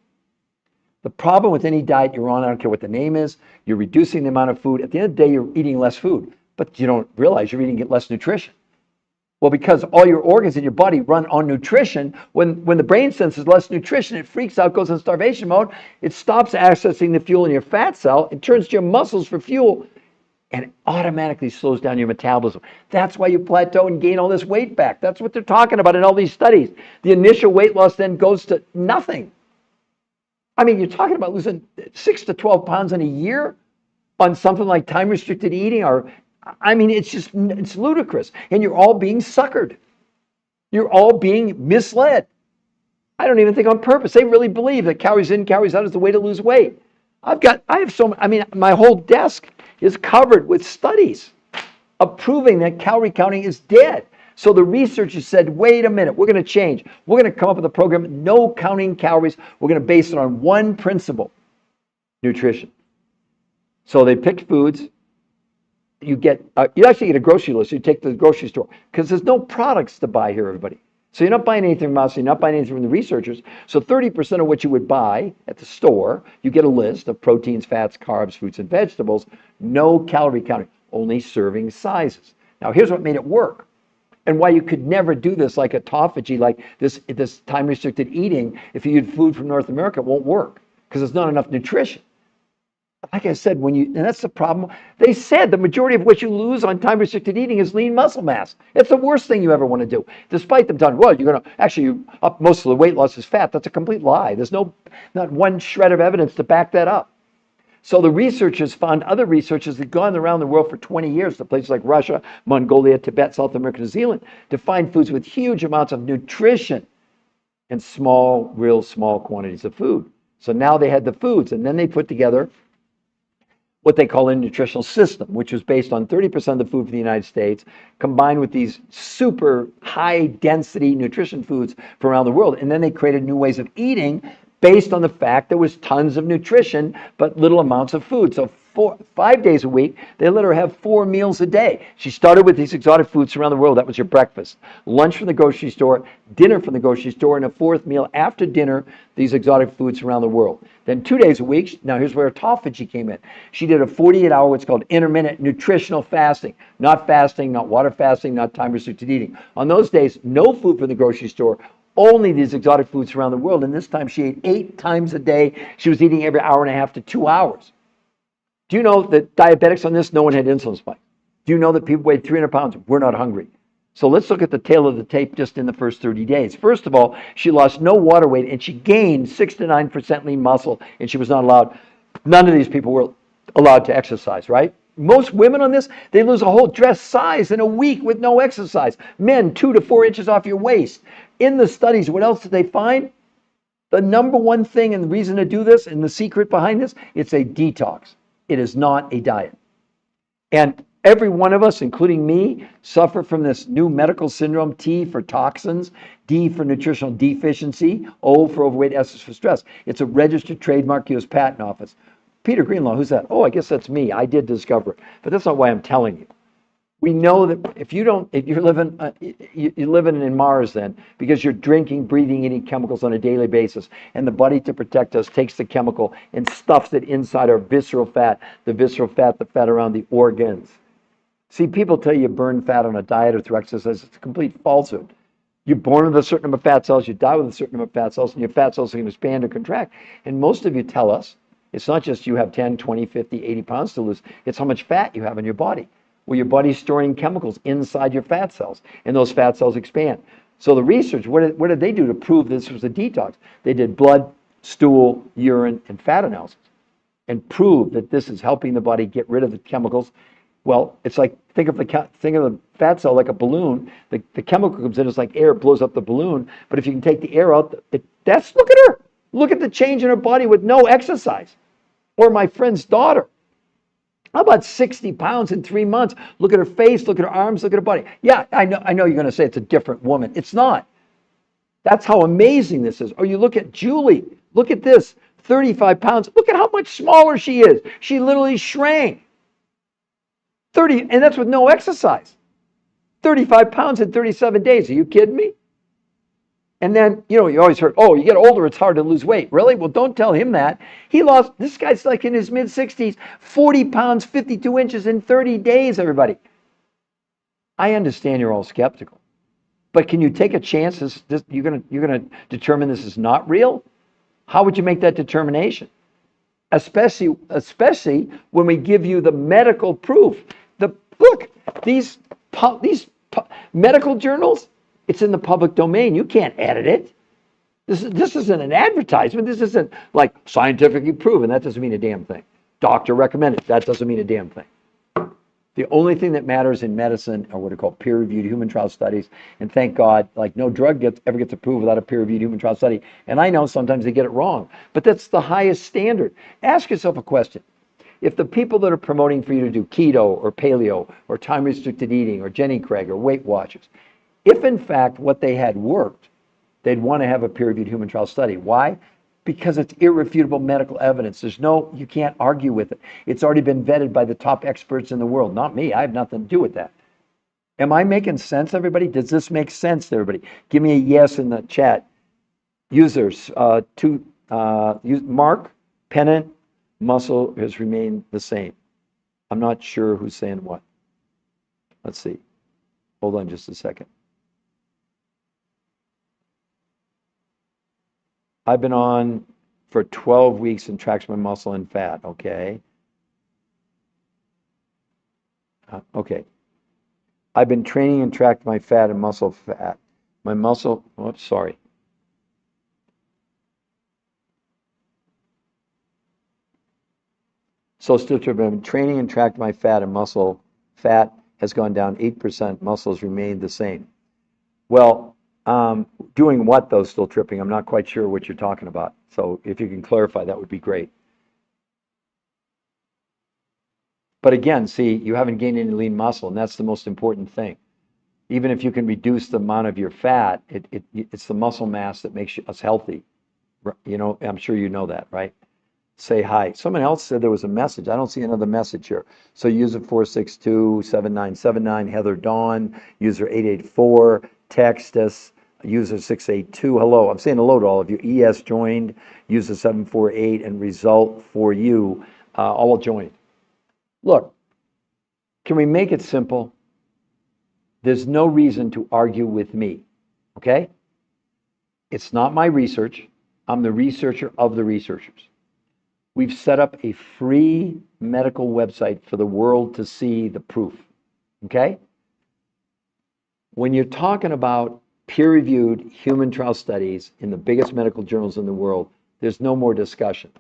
A: The problem with any diet you're on, I don't care what the name is, you're reducing the amount of food. At the end of the day, you're eating less food. But you don't realize you're eating less nutrition. Well, because all your organs in your body run on nutrition, when the brain senses less nutrition, it freaks out, goes in starvation mode, it stops accessing the fuel in your fat cell, it turns to your muscles for fuel, and it automatically slows down your metabolism. That's why you plateau and gain all this weight back. That's what they're talking about in all these studies. The initial weight loss then goes to nothing. I mean, you're talking about losing 6 to 12 pounds in a year on something like time-restricted eating, or I mean, it's ludicrous. And you're all being suckered. You're all being misled. I don't even think on purpose. They really believe that calories in, calories out is the way to lose weight. My whole desk is covered with studies of proving that calorie counting is dead. So the researchers said, wait a minute, we're going to change. We're going to come up with a program, no counting calories. We're going to base it on one principle, nutrition. So they picked foods. You actually get a grocery list. You take to the grocery store because there's no products to buy here, everybody. So you're not buying anything from us. You're not buying anything from the researchers. So 30% of what you would buy at the store, you get a list of proteins, fats, carbs, fruits, and vegetables. No calorie counting, only serving sizes. Now here's what made it work, and why you could never do this like autophagy, like this time-restricted eating. If you eat food from North America, it won't work because there's not enough nutrition. Like I said, and that's the problem. They said the majority of what you lose on time-restricted eating is lean muscle mass. It's the worst thing you ever want to do. Despite them telling, well, you're going to actually up most of the weight loss is fat. That's a complete lie. There's not one shred of evidence to back that up. So the researchers found other researchers that had gone around the world for 20 years to places like Russia, Mongolia, Tibet, South America, New Zealand to find foods with huge amounts of nutrition and real small quantities of food. So now they had the foods, and then they put together what they call a nutritional system, which was based on 30% of the food for the United States, combined with these super high density nutrition foods from around the world. And then they created new ways of eating based on the fact there was tons of nutrition, but little amounts of food. So 5 days a week, they let her have 4 meals a day. She started with these exotic foods around the world. That was your breakfast. Lunch from the grocery store, dinner from the grocery store, and a 4th meal after dinner, these exotic foods around the world. Then 2 days a week, now here's where autophagy came in. She did a 48-hour, what's called intermittent nutritional fasting. Not fasting, not water fasting, not time-restricted eating. On those days, no food from the grocery store, only these exotic foods around the world. And this time she ate 8 times a day. She was eating every hour and a half to 2 hours. Do you know that diabetics on this, no one had insulin spikes? Do you know that people weighed 300 pounds? We're not hungry. So let's look at the tail of the tape just in the first 30 days. First of all, she lost no water weight and she gained 6 to 9% lean muscle, and she was not allowed. None of these people were allowed to exercise, right? Most women on this, they lose a whole dress size in a week with no exercise. Men, 2 to 4 inches off your waist. In the studies, what else did they find? The number one thing and the reason to do this and the secret behind this, it's a detox. It is not a diet. And every one of us, including me, suffer from this new medical syndrome, T for toxins, D for nutritional deficiency, O for overweight, S for stress. It's a registered trademark, U.S. Patent Office. Peter Greenlaw, who's that? Oh, I guess that's me. I did discover it. But that's not why I'm telling you. We know that if you're living, you're living in Mars then, because you're drinking, breathing, eating chemicals on a daily basis, and the body, to protect us, takes the chemical and stuffs it inside our visceral fat, the fat around the organs. See, people tell you burn fat on a diet or through exercise. It's a complete falsehood. You're born with a certain number of fat cells, you die with a certain number of fat cells, and your fat cells can expand or contract. And most of you tell us it's not just you have 10, 20, 50, 80 pounds to lose, it's how much fat you have in your body. Well, your body's storing chemicals inside your fat cells, and those fat cells expand. So the research, what did they do to prove this was a detox? They did blood, stool, urine, and fat analysis, and proved that this is helping the body get rid of the chemicals. Well, it's like, think of the fat cell like a balloon. The chemical comes in, it's like air, it blows up the balloon. But if you can take the air out, look at her. Look at the change in her body with no exercise. Or my friend's daughter. How about 60 pounds in 3 months? Look at her face, look at her arms, look at her body. Yeah, I know you're going to say it's a different woman. It's not. That's how amazing this is. Or you look at Julie. Look at this, 35 pounds. Look at how much smaller she is. She literally shrank. 30, and that's with no exercise. 35 pounds in 37 days. Are you kidding me? And then, you always heard, oh, you get older, it's hard to lose weight. Really? Well, don't tell him that. This guy's like in his mid-60s, 40 pounds, 52 inches in 30 days, everybody. I understand you're all skeptical. But can you take a chance you're gonna determine this is not real? How would you make that determination? Especially when we give you the medical proof. Look, these medical journals, it's in the public domain. You can't edit it. This isn't an advertisement. This isn't like scientifically proven. That doesn't mean a damn thing. Doctor recommended. That doesn't mean a damn thing. The only thing that matters in medicine are what are called peer-reviewed human trial studies. And thank God, like no drug ever gets approved without a peer-reviewed human trial study. And I know sometimes they get it wrong, but that's the highest standard. Ask yourself a question. If the people that are promoting for you to do keto or paleo or time-restricted eating or Jenny Craig or Weight Watchers, if in fact what they had worked, they'd want to have a peer-reviewed human trial study. Why? Because it's irrefutable medical evidence. You can't argue with it. It's already been vetted by the top experts in the world. Not me. I have nothing to do with that. Am I making sense, everybody? Does this make sense to everybody? Give me a yes in the chat. Users, Mark, pennant, muscle has remained the same. I'm not sure who's saying what. Let's see. Hold on just a second. I've been on for 12 weeks and tracks my muscle and fat. Okay. Okay. I've been training and tracked my fat and muscle fat. My muscle, oops, sorry. So still true, but I've been training and tracked my fat and muscle. Fat has gone down 8%. Muscles remained the same. Well, doing what though, still tripping? I'm not quite sure what you're talking about. So if you can clarify, that would be great. But again, see, you haven't gained any lean muscle, and that's the most important thing. Even if you can reduce the amount of your fat, it's the muscle mass that makes us healthy. I'm sure you know that, right? Say hi. Someone else said there was a message. I don't see another message here. So user 462-7979, Heather Dawn, user 884, text us, user 682. Hello. I'm saying hello to all of you. ES joined, user 748, and result for you, all joined. Look, can we make it simple? There's no reason to argue with me, okay? It's not my research. I'm the researcher of the researchers. We've set up a free medical website for the world to see the proof, okay? When you're talking about peer-reviewed human trial studies in the biggest medical journals in the world, there's no more discussion.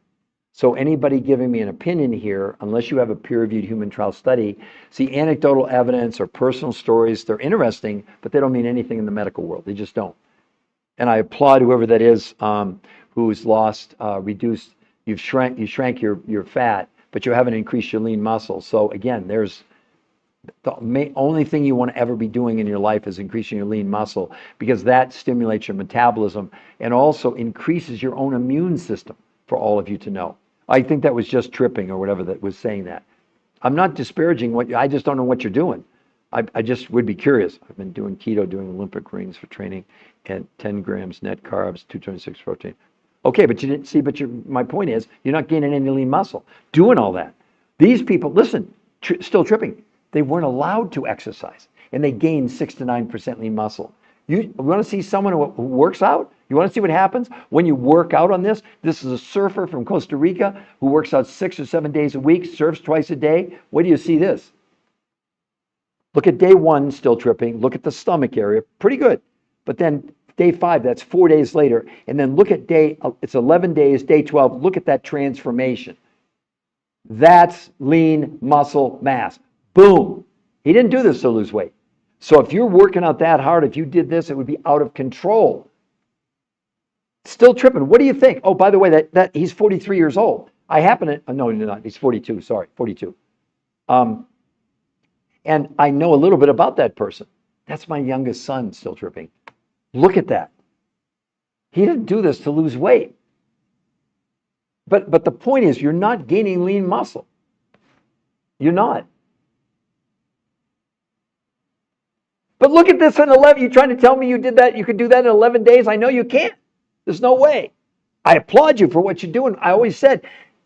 A: So anybody giving me an opinion here, unless you have a peer-reviewed human trial study, see, anecdotal evidence or personal stories, they're interesting, but they don't mean anything in the medical world. They just don't. And I applaud whoever that is who's reduced, you shrank your fat, but you haven't increased your lean muscle. So again, there's the only thing you want to ever be doing in your life is increasing your lean muscle, because that stimulates your metabolism and also increases your own immune system, for all of you to know. I think that was just tripping or whatever that was saying that. I'm not disparaging I just don't know what you're doing. I just would be curious. I've been doing keto, doing Olympic rings for training, at 10 grams net carbs, 226 protein. Okay, but you didn't see, but my point is, you're not gaining any lean muscle doing all that. These people, listen, still tripping. They weren't allowed to exercise, and they gained 6 to 9% lean muscle. You want to see someone who works out? You want to see what happens when you work out on this? This is a surfer from Costa Rica who works out 6 or 7 days a week, surfs twice a day. Where do you see this? Look at day 1, still tripping. Look at the stomach area, pretty good. But then day 5, that's 4 days later. And then look at it's 11 days, day 12. Look at that transformation. That's lean muscle mass. Boom. He didn't do this to lose weight. So if you're working out that hard, if you did this, it would be out of control. Still tripping. What do you think? Oh, by the way, that he's 43 years old. I happen to, no, not. He's 42. Sorry, 42. And I know a little bit about that person. That's my youngest son, still tripping. Look at that. He didn't do this to lose weight. But the point is, you're not gaining lean muscle. You're not. But look at this in 11. You're trying to tell me you did that? You could do that in 11 days? I know you can't. There's no way. I applaud you for what you're doing. I always said,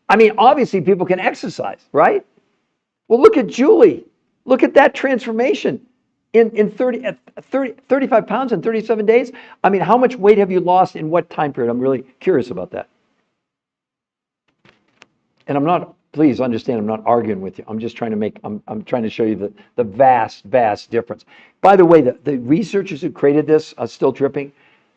A: I mean, obviously people can exercise, right? Well, look at Julie. Look at that transformation in 35 pounds in 37 days. I mean, how much weight have you lost in what time period? I'm really curious about that. And I'm not, please understand, I'm not arguing with you. I'm just trying to make, I'm trying to show you the vast difference. By the way, the researchers who created this, still tripping,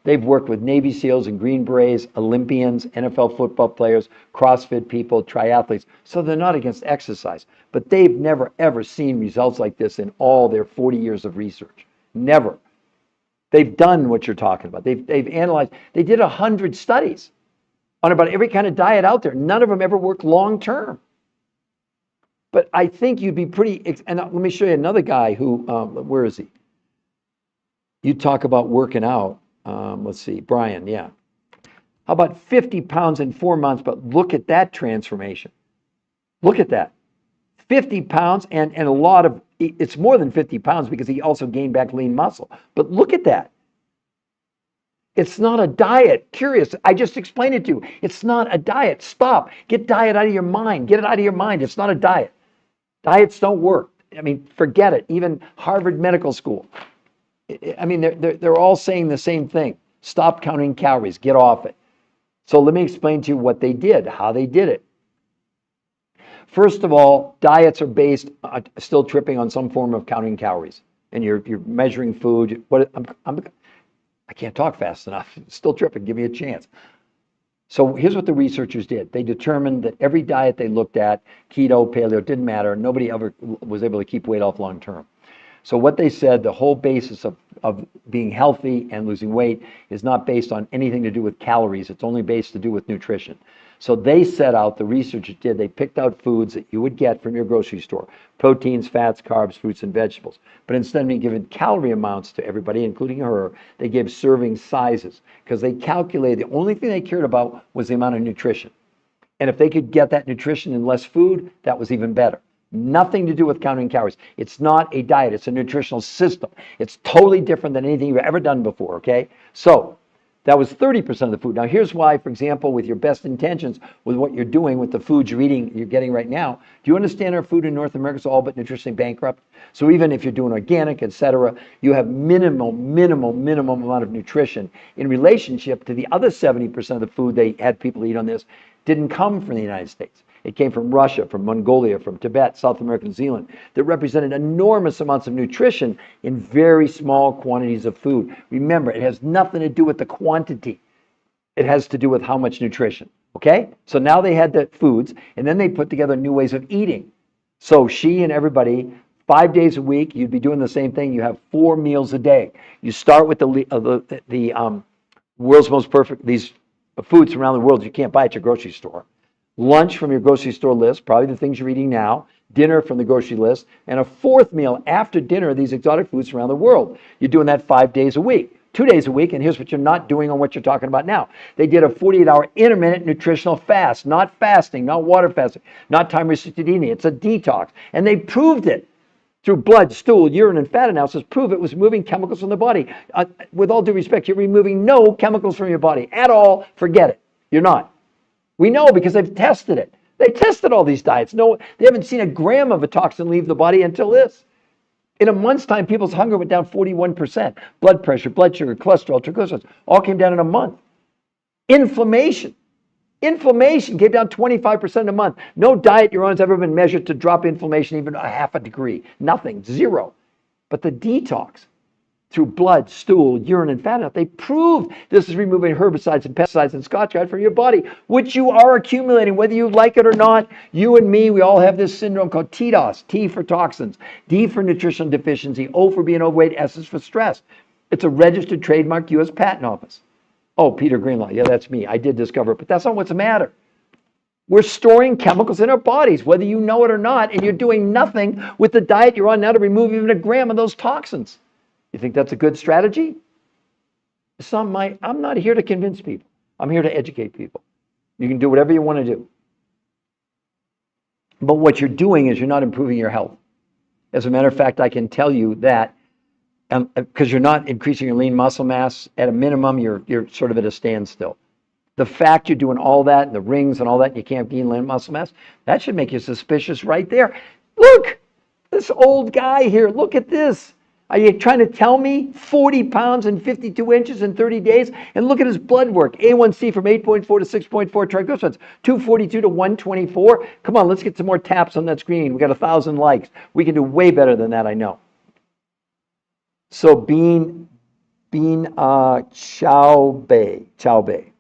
A: they've worked with Navy SEALs and Green Berets, Olympians, NFL football players, CrossFit people, triathletes. So they're not against exercise. But they've never, ever seen results like this in all their 40 years of research. Never. They've done what you're talking about. They've analyzed. They did 100 studies on about every kind of diet out there. None of them ever worked long term. But I think you'd be pretty, and let me show you another guy who, where is he? You talk about working out. Let's see, Brian, yeah. How about 50 pounds in 4 months, but look at that transformation. Look at that. 50 pounds and a lot of, it's more than 50 pounds because he also gained back lean muscle. But look at that. It's not a diet. Curious, I just explained it to you. It's not a diet. Stop. Get diet out of your mind. Get it out of your mind. It's not a diet. Diets don't work. I mean, forget it. Even Harvard Medical School. I mean, they're all saying the same thing. Stop counting calories. Get off it. So let me explain to you what they did, how they did it. First of all, diets are based, still tripping on some form of counting calories. And you're measuring food. I can't talk fast enough. Still tripping. Give me a chance. So here's what the researchers did. They determined that every diet they looked at, keto, paleo, didn't matter. Nobody ever was able to keep weight off long term. So what they said, the whole basis of being healthy and losing weight is not based on anything to do with calories. It's only based to do with nutrition. So they set out, the researchers did, they picked out foods that you would get from your grocery store. Proteins, fats, carbs, fruits, and vegetables. But instead of being given calorie amounts to everybody, including her, they gave serving sizes. Because they calculated, the only thing they cared about was the amount of nutrition. And if they could get that nutrition in less food, that was even better. Nothing to do with counting calories. It's not a diet. It's a nutritional system. It's totally different than anything you've ever done before, okay? So that was 30% of the food. Now, here's why, for example, with your best intentions, with what you're doing, with the food you're eating, you're getting right now, do you understand our food in North America is all but nutritionally bankrupt? So even if you're doing organic, etc., you have minimum amount of nutrition in relationship to the other 70% of the food they had people eat on this didn't come from the United States. It came from Russia, from Mongolia, from Tibet, South America, New Zealand, that represented enormous amounts of nutrition in very small quantities of food. Remember, it has nothing to do with the quantity. It has to do with how much nutrition, okay? So now they had the foods, and then they put together new ways of eating. So she and everybody, 5 days a week, you'd be doing the same thing. You have 4 meals a day. You start with the world's most perfect, these foods from around the world you can't buy at your grocery store. Lunch from your grocery store list, probably the things you're eating now, dinner from the grocery list, and a 4th meal after dinner, these exotic foods from around the world. You're doing that 5 days a week, 2 days a week, and here's what you're not doing on what you're talking about now. They did a 48-hour intermittent nutritional fast, not fasting, not water fasting, not time-restricted eating. It's a detox, and they proved it. through blood, stool, urine, and fat analysis, prove it was removing chemicals from the body. With all due respect, you're removing no chemicals from your body at all. Forget it. You're not. We know because they've tested it. They tested all these diets. No, they haven't seen a gram of a toxin leave the body until this. In a month's time, people's hunger went down 41%. Blood pressure, blood sugar, cholesterol, triglycerides, all came down in a month. Inflammation came down 25% in a month. No diet you're on has ever been measured to drop inflammation even a half a degree. Nothing, zero. But the detox through blood, stool, urine, and fat, they proved this is removing herbicides and pesticides and Scotch guide from your body, which you are accumulating, whether you like it or not. You and me, we all have this syndrome called TDOS, T for toxins, D for nutritional deficiency, O for being overweight, S is for stress. It's a registered trademark U.S. Patent Office. Oh, Peter Greenlaw, yeah, that's me. I did discover it, but that's not what's the matter. We're storing chemicals in our bodies, whether you know it or not, and you're doing nothing with the diet you're on now to remove even a gram of those toxins. You think that's a good strategy? I'm not here to convince people. I'm here to educate people. You can do whatever you want to do. But what you're doing is you're not improving your health. As a matter of fact, I can tell you that because you're not increasing your lean muscle mass, at a minimum, you're sort of at a standstill. The fact you're doing all that, and the rings and all that, and you can't gain lean muscle mass, that should make you suspicious right there. Look, this old guy here, look at this. Are you trying to tell me 40 pounds and 52 inches in 30 days? And look at his blood work. A1C from 8.4 to 6.4, triglycerides 242 to 124. Come on, let's get some more taps on that screen. We got 1,000 likes. We can do way better than that, I know. So Bean Chowbei,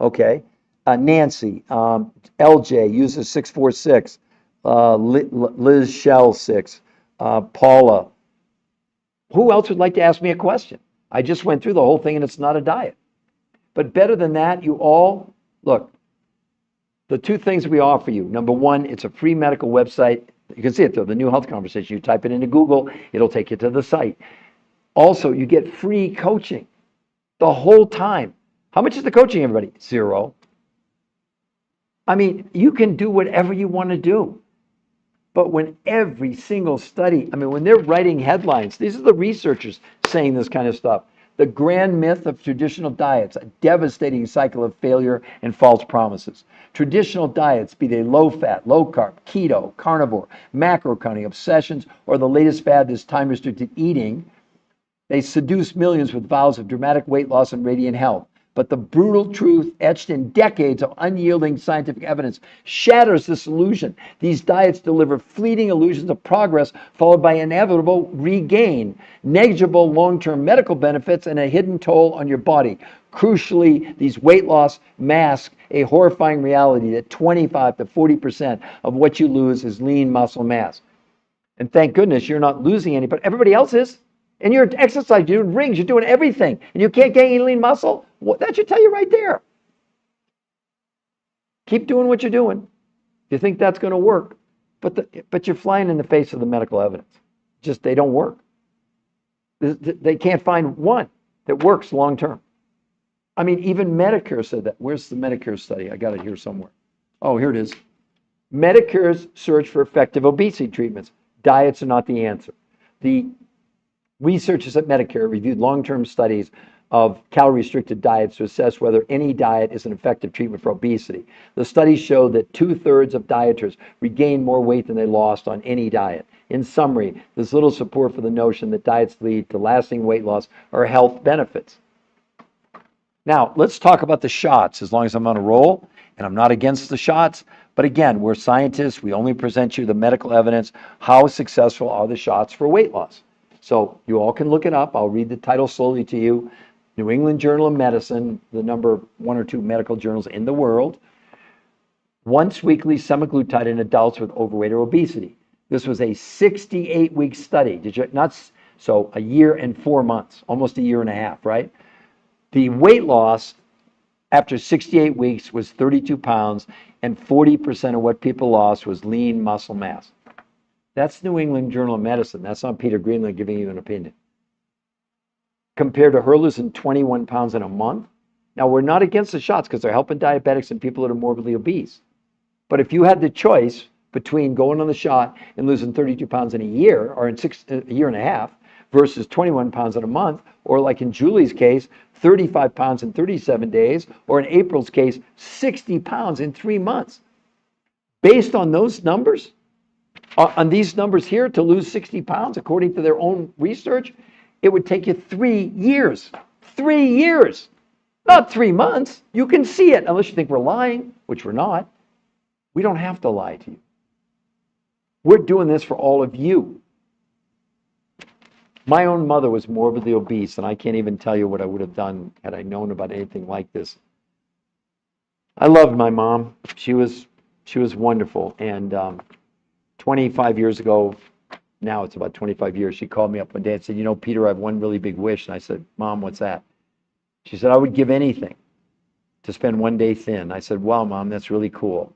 A: okay. Nancy, LJ uses 646. Liz Shell 6. Paula. Who else would like to ask me a question? I just went through the whole thing and it's not a diet. But better than that, you all, look, the two things we offer you. Number one, it's a free medical website. You can see it though, the New Health Conversation. You type it into Google, it'll take you to the site. Also, you get free coaching the whole time. How much is the coaching, everybody? $0. I mean, you can do whatever you want to do. But when every single study, I mean, when they're writing headlines, these are the researchers saying this kind of stuff. The grand myth of traditional diets, a devastating cycle of failure and false promises. Traditional diets, be they low fat, low carb, keto, carnivore, macro counting, obsessions, or the latest fad is time restricted eating, they seduce millions with vows of dramatic weight loss and radiant health. But the brutal truth, etched in decades of unyielding scientific evidence, shatters this illusion. These diets deliver fleeting illusions of progress, followed by inevitable regain, negligible long-term medical benefits, and a hidden toll on your body. Crucially, these weight loss mask a horrifying reality that 25 to 40% of what you lose is lean muscle mass. And thank goodness you're not losing any, but everybody else is. And you're exercising, you're doing rings, you're doing everything, and you can't gain any lean muscle. Well, that should tell you right there. Keep doing what you're doing. You think that's going to work, but you're flying in the face of the medical evidence. Just they don't work. They can't find one that works long term. I mean, even Medicare said that. Where's the Medicare study? I got it here somewhere. Oh, here it is. Medicare's search for effective obesity treatments. Diets are not the answer. The researchers at Medicare reviewed long-term studies of calorie-restricted diets to assess whether any diet is an effective treatment for obesity. The studies showed that 2/3 of dieters regained more weight than they lost on any diet. In summary, there's little support for the notion that diets lead to lasting weight loss or health benefits. Now, let's talk about the shots, as long as I'm on a roll, and I'm not against the shots. But again, we're scientists. We only present you the medical evidence. How successful are the shots for weight loss? So you all can look it up. I'll read the title slowly to you. New England Journal of Medicine, the number 1 or 2 medical journals in the world. Once weekly semaglutide in adults with overweight or obesity. This was a 68-week study. So a year and 4 months, almost a year and a half, right? The weight loss after 68 weeks was 32 pounds, and 40% of what people lost was lean muscle mass. That's New England Journal of Medicine. That's not Peter Greenlaw giving you an opinion. Compared to her losing 21 pounds in a month. Now, we're not against the shots because they're helping diabetics and people that are morbidly obese. But if you had the choice between going on the shot and losing 32 pounds in a year or in a year and a half versus 21 pounds in a month, or like in Julie's case, 35 pounds in 37 days, or in April's case, 60 pounds in 3 months. Based on those numbers, on these numbers here, to lose 60 pounds, according to their own research, it would take you 3 years. 3 years, not 3 months. You can see it, unless you think we're lying, which we're not. We don't have to lie to you. We're doing this for all of you. My own mother was morbidly obese, and I can't even tell you what I would have done had I known about anything like this. I loved my mom. She was wonderful. And 25 years ago, now it's about 25 years, she called me up one day and said, you know, Peter, I have one really big wish. And I said, Mom, what's that? She said, I would give anything to spend one day thin. I said, wow, Mom, that's really cool.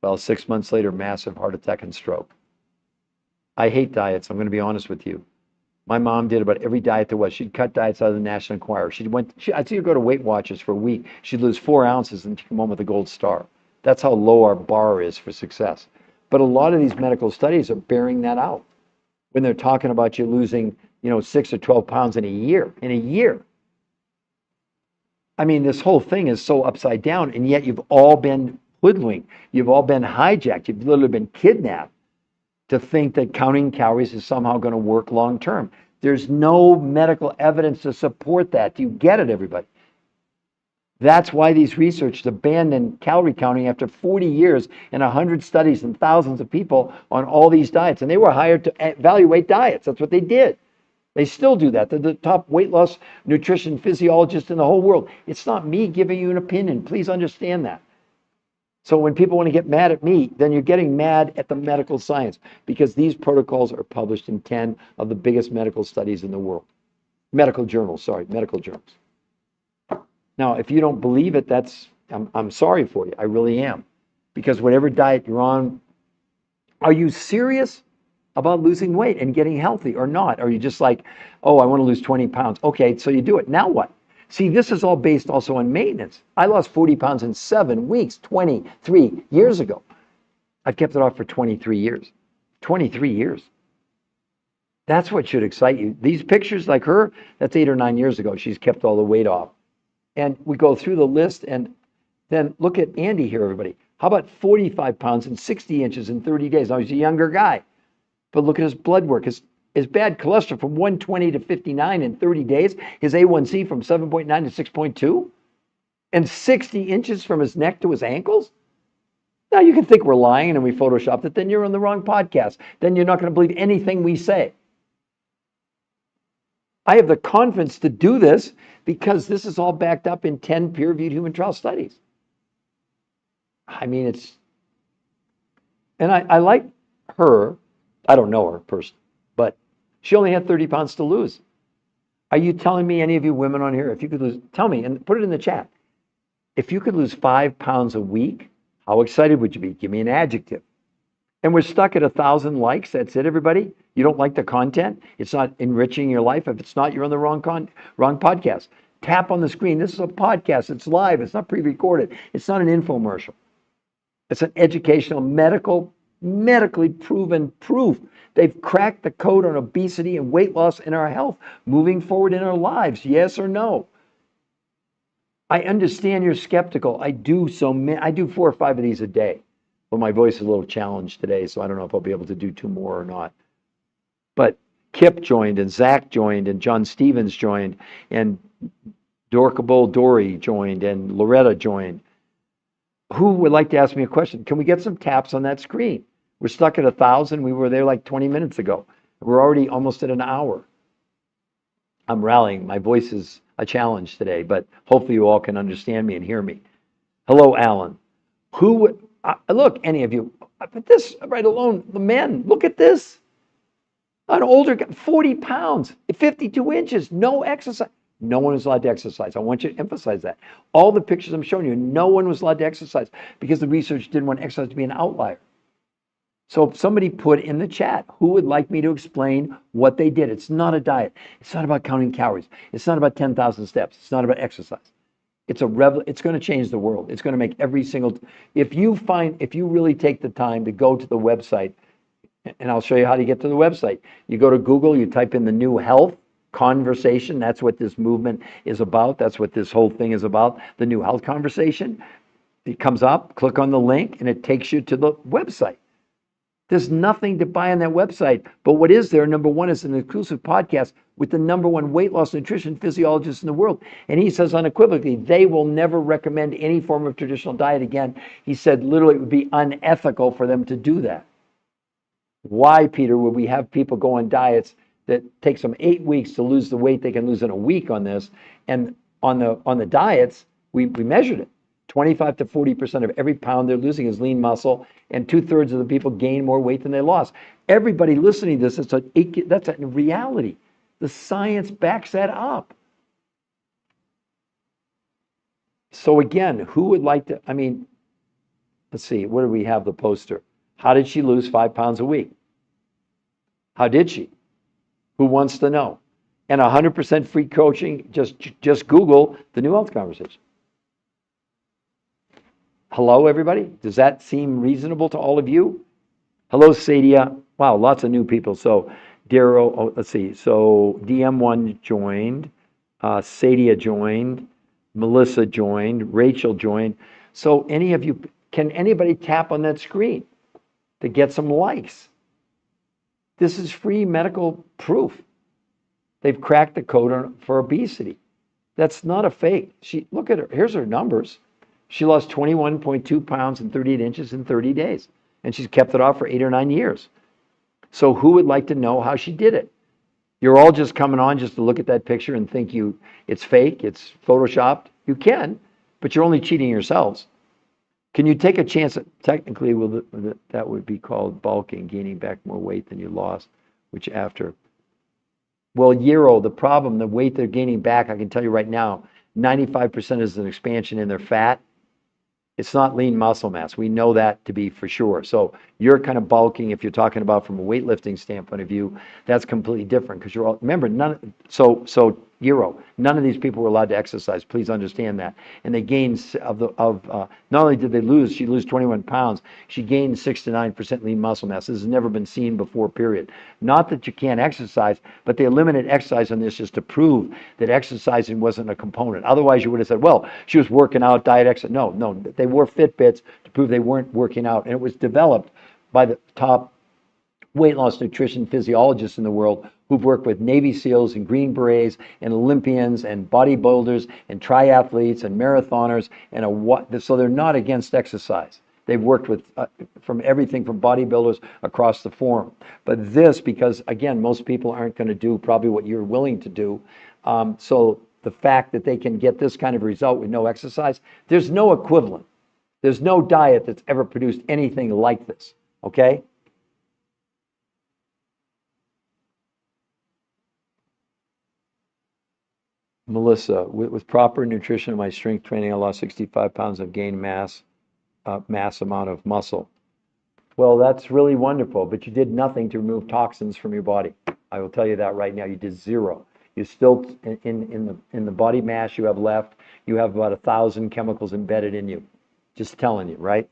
A: Well, 6 months later, massive heart attack and stroke. I hate diets. I'm going to be honest with you. My mom did about every diet there was. She'd cut diets out of the National Enquirer. I'd see her go to Weight Watchers for a week. She'd lose 4 ounces and she'd come home with a gold star. That's how low our bar is for success. But a lot of these medical studies are bearing that out when they're talking about you losing, 6 or 12 pounds in a year. In a year. I mean, this whole thing is so upside down, and yet you've all been hoodwinked. You've all been hijacked. You've literally been kidnapped to think that counting calories is somehow going to work long term. There's no medical evidence to support that. Do you get it, everybody? That's why these researchers abandoned calorie counting after 40 years and 100 studies and thousands of people on all these diets. And they were hired to evaluate diets. That's what they did. They still do that. They're the top weight loss nutrition physiologists in the whole world. It's not me giving you an opinion. Please understand that. So when people want to get mad at me, then you're getting mad at the medical science, because these protocols are published in 10 of the biggest medical studies in the world. Medical journals. Now, if you don't believe it, I'm sorry for you. I really am. Because whatever diet you're on, are you serious about losing weight and getting healthy or not? Or are you just like, oh, I want to lose 20 pounds. Okay, so you do it. Now what? See, this is all based also on maintenance. I lost 40 pounds in 7 weeks, 23 years ago. I've kept it off for 23 years. 23 years. That's what should excite you. These pictures like her, that's 8 or 9 years ago. She's kept all the weight off. And we go through the list, and then look at Andy here, everybody. How about 45 pounds and 60 inches in 30 days? Now, he's a younger guy. But look at his blood work. His bad cholesterol from 120 to 59 in 30 days. His A1C from 7.9 to 6.2. And 60 inches from his neck to his ankles. Now, you can think we're lying and we photoshopped it. Then you're on the wrong podcast. Then you're not going to believe anything we say. I have the confidence to do this because this is all backed up in 10 peer-reviewed human trial studies. I mean, and I like her. I don't know her personally, but she only had 30 pounds to lose. Are you telling me, any of you women on here, if you could lose, tell me and put it in the chat. If you could lose 5 pounds a week, how excited would you be? Give me an adjective. And we're stuck at 1,000 likes. That's it, everybody. You don't like the content. It's not enriching your life. If it's not, you're on the wrong podcast. Tap on the screen. This is a podcast. It's live. It's not pre-recorded. It's not an infomercial. It's an educational, medically proven proof. They've cracked the code on obesity and weight loss in our health, moving forward in our lives. Yes or no? I understand you're skeptical. I do 4 or 5 of these a day. Well, my voice is a little challenged today, so I don't know if I'll be able to do 2 more or not. But Kip joined, and Zach joined, and John Stevens joined, and Dorkable Dory joined, and Loretta joined. Who would like to ask me a question? Can we get some taps on that screen? We're stuck at 1,000. We were there like 20 minutes ago. We're already almost at an hour. I'm rallying. My voice is a challenge today, but hopefully you all can understand me and hear me. Hello, Alan. Who would... look, any of you, but this right alone, the men, look at this. An older guy, 40 pounds, 52 inches, no exercise. No one was allowed to exercise. I want you to emphasize that. All the pictures I'm showing you, no one was allowed to exercise because the research didn't want exercise to be an outlier. So if somebody put in the chat, who would like me to explain what they did? It's not a diet. It's not about counting calories. It's not about 10,000 steps. It's not about exercise. It's going to change the world. It's going to make every single, if you really take the time to go to the website, and I'll show you how to get to the website. You go to Google, you type in the new health conversation. That's what this movement is about. That's what this whole thing is about. The new health conversation. It comes up, click on the link, and it takes you to the website. There's nothing to buy on that website. But what is there, number one, is an exclusive podcast with the number one weight loss nutrition physiologist in the world. And he says unequivocally, they will never recommend any form of traditional diet again. He said literally it would be unethical for them to do that. Why, Peter, would we have people go on diets that takes them 8 weeks to lose the weight they can lose in a week on this? And on the diets, we measured it. 25 to 40% of every pound they're losing is lean muscle, and 2/3 of the people gain more weight than they lost. Everybody listening to this, that's a reality. The science backs that up. So again, who would like to, let's see, where do we have the poster? How did she lose 5 pounds a week? How did she? Who wants to know? And 100% free coaching, just Google the New Health Conversation. Hello, everybody? Does that seem reasonable to all of you? Hello, Sadia. Wow, lots of new people. So, Darrow, let's see. So, DM1 joined. Sadia joined. Melissa joined. Rachel joined. So, can anybody tap on that screen to get some likes? This is free medical proof. They've cracked the code for obesity. That's not a fake. Look at her. Here's her numbers. She lost 21.2 pounds and 38 inches in 30 days. And she's kept it off for 8 or 9 years. So who would like to know how she did it? You're all just coming on just to look at that picture and think it's fake, it's photoshopped. You can, but you're only cheating yourselves. Can you take a chance at, technically, that would be called bulking, gaining back more weight than you lost, which after. Well, the problem, the weight they're gaining back, I can tell you right now, 95% is an expansion in their fat. It's not lean muscle mass. We know that to be for sure. So you're kind of bulking, if you're talking about from a weightlifting standpoint of view, that's completely different because you're all, remember, none of these people were allowed to exercise. Please understand that. And they gained not only did they lose, she lose 21 pounds, she gained 6 to 9% lean muscle mass. This has never been seen before, period. Not that you can't exercise, but they eliminated exercise on this just to prove that exercising wasn't a component. Otherwise, you would have said, well, she was working out, diet, exercise. No, they wore Fitbits to prove they weren't working out. And it was developed by the top weight loss nutrition physiologists in the world who've worked with Navy SEALs and Green Berets and Olympians and bodybuilders and triathletes and marathoners so they're not against exercise. They've worked with from everything from bodybuilders across the forum. But this, because again, most people aren't going to do probably what you're willing to do. So the fact that they can get this kind of result with no exercise, there's no equivalent. There's no diet that's ever produced anything like this. Okay? Melissa, with proper nutrition and my strength training, I lost 65 pounds of gained mass amount of muscle. Well, that's really wonderful, but you did nothing to remove toxins from your body. I will tell you that right now. You did zero. You still, in the body mass you have left, you have about 1,000 chemicals embedded in you. Just telling you, right?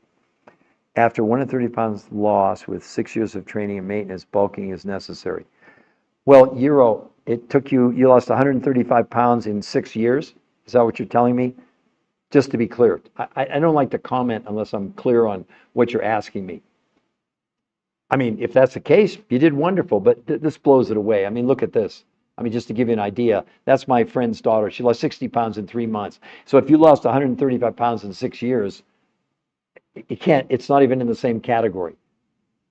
A: After 130 pounds loss with 6 years of training and maintenance, bulking is necessary. Well, it took you lost 135 pounds in 6 years. Is that what you're telling me? Just to be clear, I don't like to comment unless I'm clear on what you're asking me. If that's the case, you did wonderful, but this blows it away. Look at this. Just to give you an idea, that's my friend's daughter. She lost 60 pounds in 3 months. So if you lost 135 pounds in 6 years, it's not even in the same category.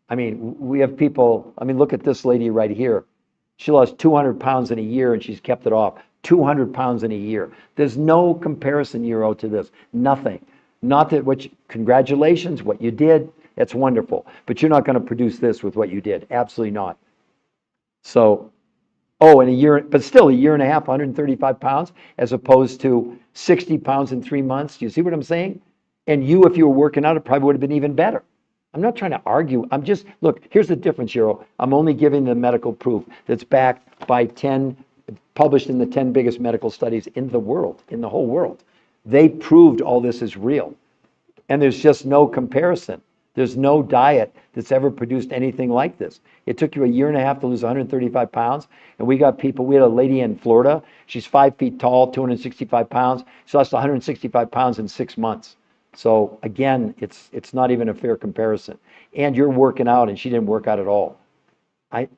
A: We have people, look at this lady right here. She lost 200 pounds in a year and she's kept it off. 200 pounds in a year. There's no comparison, to this. Nothing. Not that congratulations, what you did, that's wonderful. But you're not going to produce this with what you did. Absolutely not. So, in a year, but still a year and a half, 135 pounds, as opposed to 60 pounds in 3 months. Do you see what I'm saying? And if you were working out, it probably would have been even better. I'm not trying to argue. Look, here's the difference, I'm only giving the medical proof that's backed by published in the 10 biggest medical studies in the world, in the whole world. They proved all this is real. And there's just no comparison. There's no diet that's ever produced anything like this. It took you a year and a half to lose 135 pounds. And we got people, we had a lady in Florida. She's 5 feet tall, 265 pounds. She lost 165 pounds in 6 months. So again, it's not even a fair comparison. And you're working out and she didn't work out at all.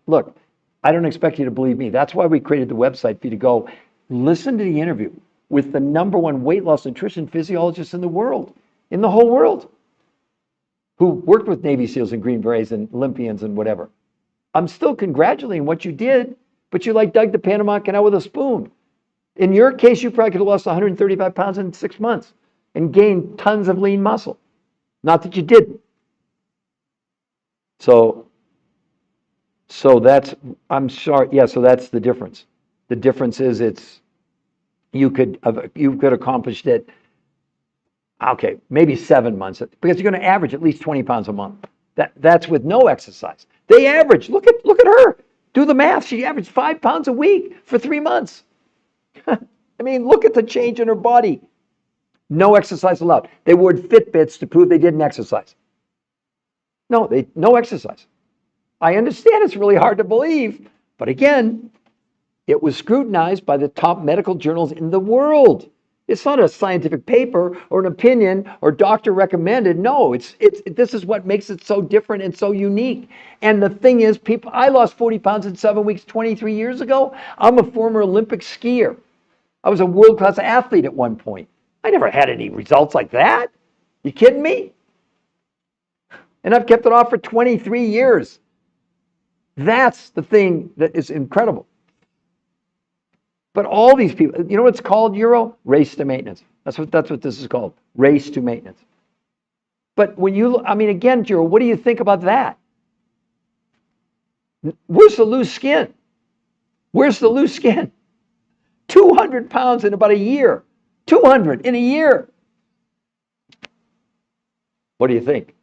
A: Look, I don't expect you to believe me. That's why we created the website for you to go listen to the interview with the #1 weight loss nutrition physiologist in the world, in the whole world, who worked with Navy SEALs and Green Berets and Olympians and whatever. I'm still congratulating what you did, but you like dug the Panama Canal with a spoon. In your case, you probably could have lost 135 pounds in 6 months and gained tons of lean muscle. Not that you didn't. So that's, I'm sorry, yeah, so that's the difference. The difference is you could accomplish it, okay, maybe 7 months, because you're going to average at least 20 pounds a month. That's with no exercise. They average, look at her, do the math. She averaged 5 pounds a week for 3 months. I mean, look at the change in her body. No exercise allowed. They wore Fitbits to prove they didn't exercise. No exercise. I understand it's really hard to believe, but again, it was scrutinized by the top medical journals in the world. It's not a scientific paper or an opinion or doctor recommended. No, this is what makes it so different and so unique. And the thing is, I lost 40 pounds in 7 weeks 23 years ago. I'm a former Olympic skier. I was a world-class athlete at one point. I never had any results like that. You kidding me? And I've kept it off for 23 years. That's the thing that is incredible. But all these people, you know what it's called, Euro? Race to maintenance. That's what this is called. Race to maintenance. But when again, Euro, what do you think about that? Where's the loose skin? Where's the loose skin? 200 pounds in about a year. 200 in a year. What do you think?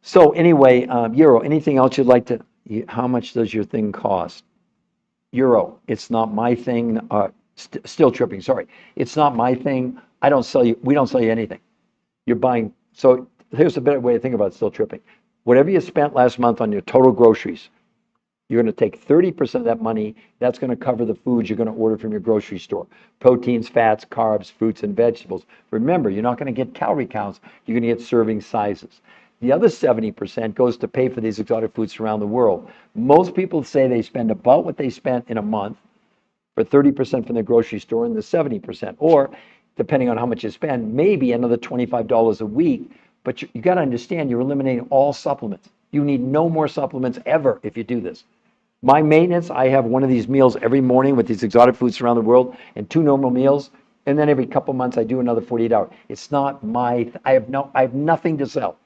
A: So anyway, Euro, anything else you'd like to, how much does your thing cost? Euro, it's not my thing. Still tripping, sorry. It's not my thing. We don't sell you anything. You're buying, so here's a better way to think about still tripping. Whatever you spent last month on your total groceries, you're going to take 30% of that money. That's going to cover the foods you're going to order from your grocery store. Proteins, fats, carbs, fruits, and vegetables. Remember, you're not going to get calorie counts. You're going to get serving sizes. The other 70% goes to pay for these exotic foods around the world. Most people say they spend about what they spent in a month for 30% from the grocery store and the 70%. Or, depending on how much you spend, maybe another $25 a week. But you got to understand, you're eliminating all supplements. You need no more supplements ever if you do this. My maintenance, I have one of these meals every morning with these exotic foods around the world and 2 normal meals. And then every couple months I do another 48 hours. It's not I have nothing to sell.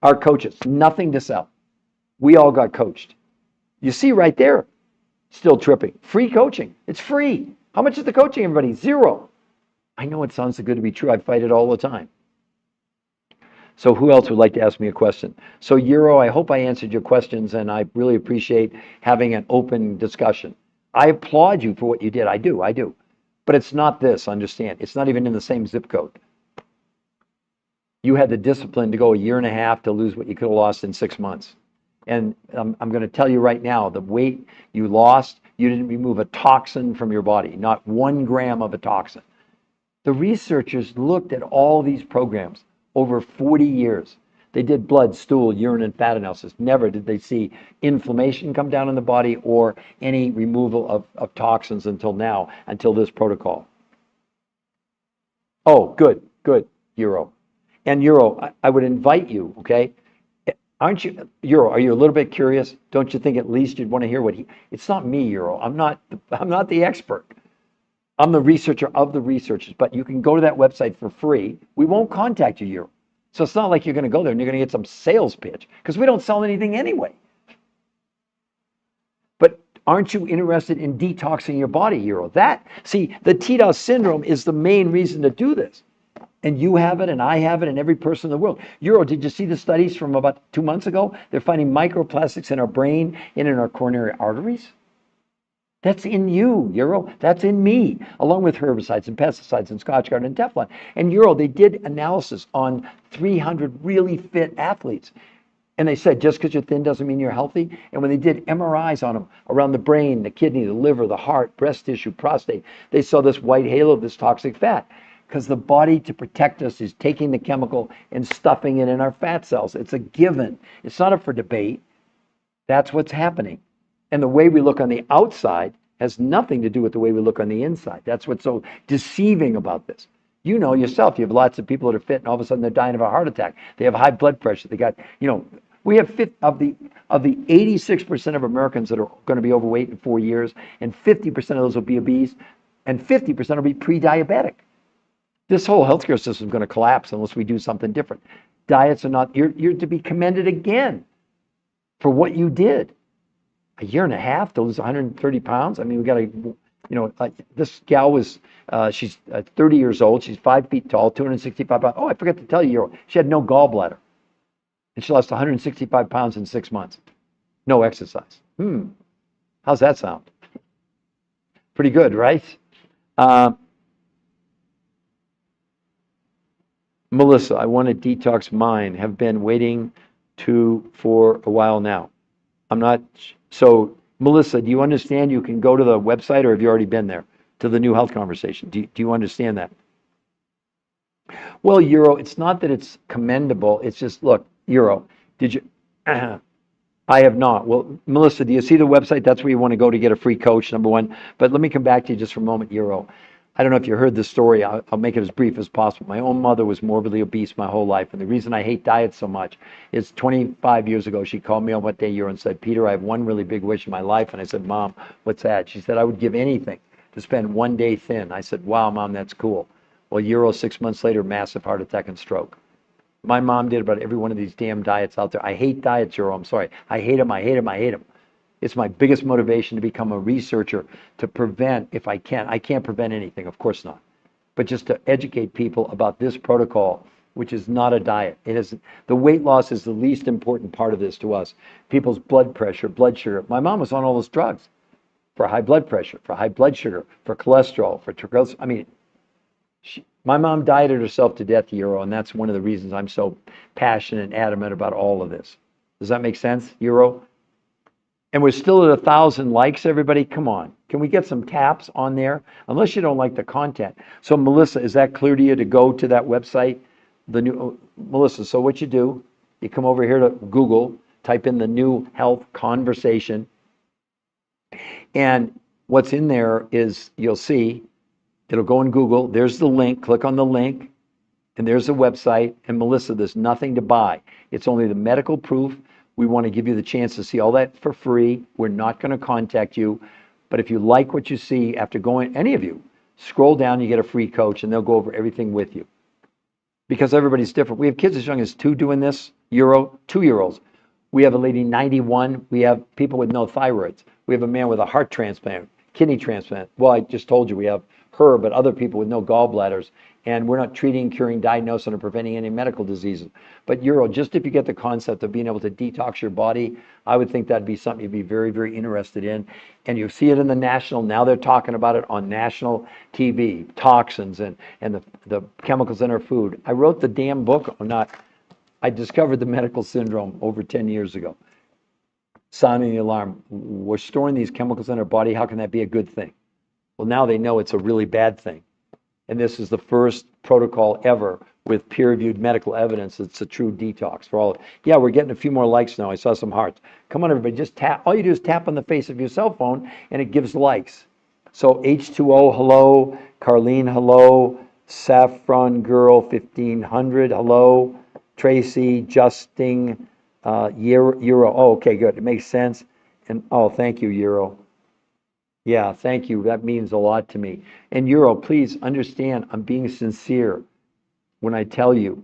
A: Our coaches, nothing to sell. We all got coached. You see right there, still tripping. Free coaching. It's free. How much is the coaching, everybody? 0. I know it sounds so good to be true. I fight it all the time. So who else would like to ask me a question? So Euro, I hope I answered your questions, and I really appreciate having an open discussion. I applaud you for what you did. I do. But it's not this, understand. It's not even in the same zip code. You had the discipline to go a year and a half to lose what you could have lost in 6 months. And I'm going to tell you right now, the weight you lost, you didn't remove a toxin from your body, not 1 gram of a toxin. The researchers looked at all these programs over 40 years. They did blood, stool, urine, and fat analysis. Never did they see inflammation come down in the body or any removal of toxins until now, until this protocol. Oh, good, Euro. And Euro, I would invite you, okay? Aren't you, Euro, are you a little bit curious? Don't you think at least you'd want to hear it's not me, Euro. I'm not the expert. I'm the researcher of the researchers, but you can go to that website for free. We won't contact you, Euro. So it's not like you're going to go there and you're going to get some sales pitch, because we don't sell anything anyway. But aren't you interested in detoxing your body, Euro? See, the TDOS syndrome is the main reason to do this. And you have it, and I have it, and every person in the world. Euro, did you see the studies from about 2 months ago? They're finding microplastics in our brain and in our coronary arteries. That's in you, Euro. That's in me, along with herbicides and pesticides and Scotchgard and Teflon. And Euro, they did analysis on 300 really fit athletes. And they said, just because you're thin doesn't mean you're healthy. And when they did MRIs on them around the brain, the kidney, the liver, the heart, breast tissue, prostate, they saw this white halo, this toxic fat. Because the body, to protect us, is taking the chemical and stuffing it in our fat cells. It's a given. It's not up for debate. That's what's happening. And the way we look on the outside has nothing to do with the way we look on the inside. That's what's so deceiving about this. You know yourself, you have lots of people that are fit and all of a sudden they're dying of a heart attack. They have high blood pressure. They got, we have of the 86% of Americans that are going to be overweight in 4 years, and 50% of those will be obese, and 50% will be pre-diabetic. This whole healthcare system is going to collapse unless we do something different. Diets are not, you're to be commended again for what you did. A year and a half to lose 130 pounds. I mean, we got to, this gal was, she's 30 years old. She's 5 feet tall, 265 pounds. Oh, I forgot to tell you, she had no gallbladder. And she lost 165 pounds in 6 months. No exercise. How's that sound? Pretty good, right? Melissa, I want to detox mine. Have been waiting for a while now. I'm not. So, Melissa, do you understand you can go to the website, or have you already been there to the New Health Conversation? Do you understand that? Well, Euro, it's not that it's commendable. It's just, look, Euro, did you? I have not. Well, Melissa, do you see the website? That's where you want to go to get a free coach, number one. But let me come back to you just for a moment, Euro. I don't know if you heard the story. I'll make it as brief as possible. My own mother was morbidly obese my whole life. And the reason I hate diets so much is 25 years ago, she called me on one day, Euro, and said, Peter, I have one really big wish in my life. And I said, Mom, what's that? She said, I would give anything to spend 1 day thin. I said, wow, Mom, that's cool. Well, Euro, 6 months later, massive heart attack and stroke. My mom did about every one of these damn diets out there. I hate diets, Euro. I'm sorry. I hate them. I hate them. I hate them. It's my biggest motivation to become a researcher, to prevent, if I can. I can't prevent anything, of course not. But just to educate people about this protocol, which is not a diet. It is, the weight loss is the least important part of this to us. People's blood pressure, blood sugar. My mom was on all those drugs for high blood pressure, for high blood sugar, for cholesterol, for triglycerides. I mean, my mom dieted herself to death, Euro, and that's one of the reasons I'm so passionate and adamant about all of this. Does that make sense, Euro? And we're still at 1,000 likes, everybody. Come on. Can we get some taps on there? Unless you don't like the content. So, Melissa, is that clear to you to go to that website? Melissa, so what you do, you come over here to Google, type in the New Health Conversation. And what's in there is, you'll see, it'll go in Google. There's the link. Click on the link. And there's the website. And Melissa, there's nothing to buy. It's only the medical proof. We want to give you the chance to see all that for free. We're not going to contact you. But if you like what you see after going, any of you, scroll down, you get a free coach, and they'll go over everything with you. Because everybody's different. We have kids as young as 2 doing this, Euro, 2-year-olds. We have a lady 91. We have people with no thyroids. We have a man with a heart transplant, kidney transplant. Well, I just told you we have her, but other people with no gallbladders. And we're not treating, curing, diagnosing, or preventing any medical diseases. But Euro, just if you get the concept of being able to detox your body, I would think that'd be something you'd be very, very interested in. And you see it in the national, now they're talking about it on national TV, toxins and the chemicals in our food. I wrote the damn book, I discovered the medical syndrome over 10 years ago. Sounding the alarm. We're storing these chemicals in our body. How can that be a good thing? Well, now they know it's a really bad thing. And this is the first protocol ever with peer-reviewed medical evidence. It's a true detox for all. Yeah, we're getting a few more likes now. I saw some hearts. Come on, everybody, just tap. All you do is tap on the face of your cell phone, and it gives likes. So H2O, hello. Carlene, hello. Saffron Girl, 1500, hello. Tracy, Justin, Euro. Oh, okay, good. It makes sense. And oh, thank you, Euro. Yeah, thank you. That means a lot to me. And Euro, please understand, I'm being sincere when I tell you,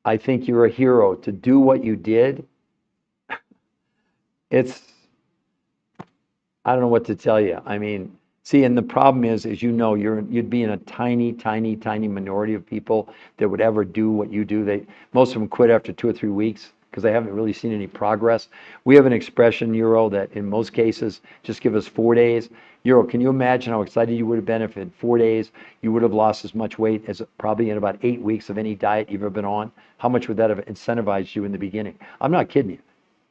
A: I think you're a hero to do what you did. I don't know what to tell you. I mean, see, and the problem is, as you know, you'd be in a tiny, tiny, tiny minority of people that would ever do what you do. Most of them quit after 2 or 3 weeks because I haven't really seen any progress. We have an expression, Euro, that in most cases, just give us 4 days. Euro, can you imagine how excited you would have been if in 4 days you would have lost as much weight as probably in about 8 weeks of any diet you've ever been on? How much would that have incentivized you in the beginning? I'm not kidding you.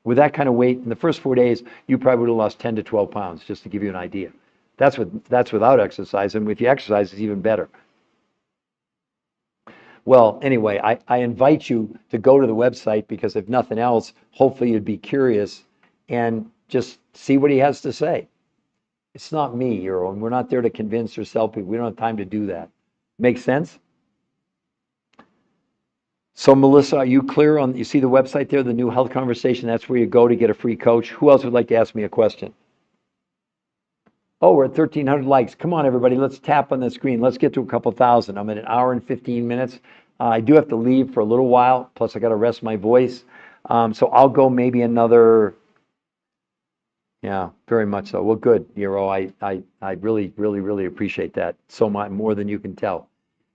A: With that kind of weight, in the first 4 days, you probably would have lost 10 to 12 pounds, just to give you an idea. That's without exercise, and with you exercise, it's even better. Well, anyway, I invite you to go to the website because if nothing else, hopefully you'd be curious and just see what he has to say. It's not me, Euro, and we're not there to convince or sell people. We don't have time to do that. Make sense? So, Melissa, are you clear on, you see the website there, the New Health Conversation? That's where you go to get a free coach. Who else would like to ask me a question? Oh, we're at 1,300 likes. Come on, everybody. Let's tap on the screen. Let's get to a couple thousand. I'm at an hour and 15 minutes. I do have to leave for a little while. Plus, I got to rest my voice. So I'll go maybe another. Yeah, very much so. Well, good, Euro. I really, really, really appreciate that so much, more than you can tell.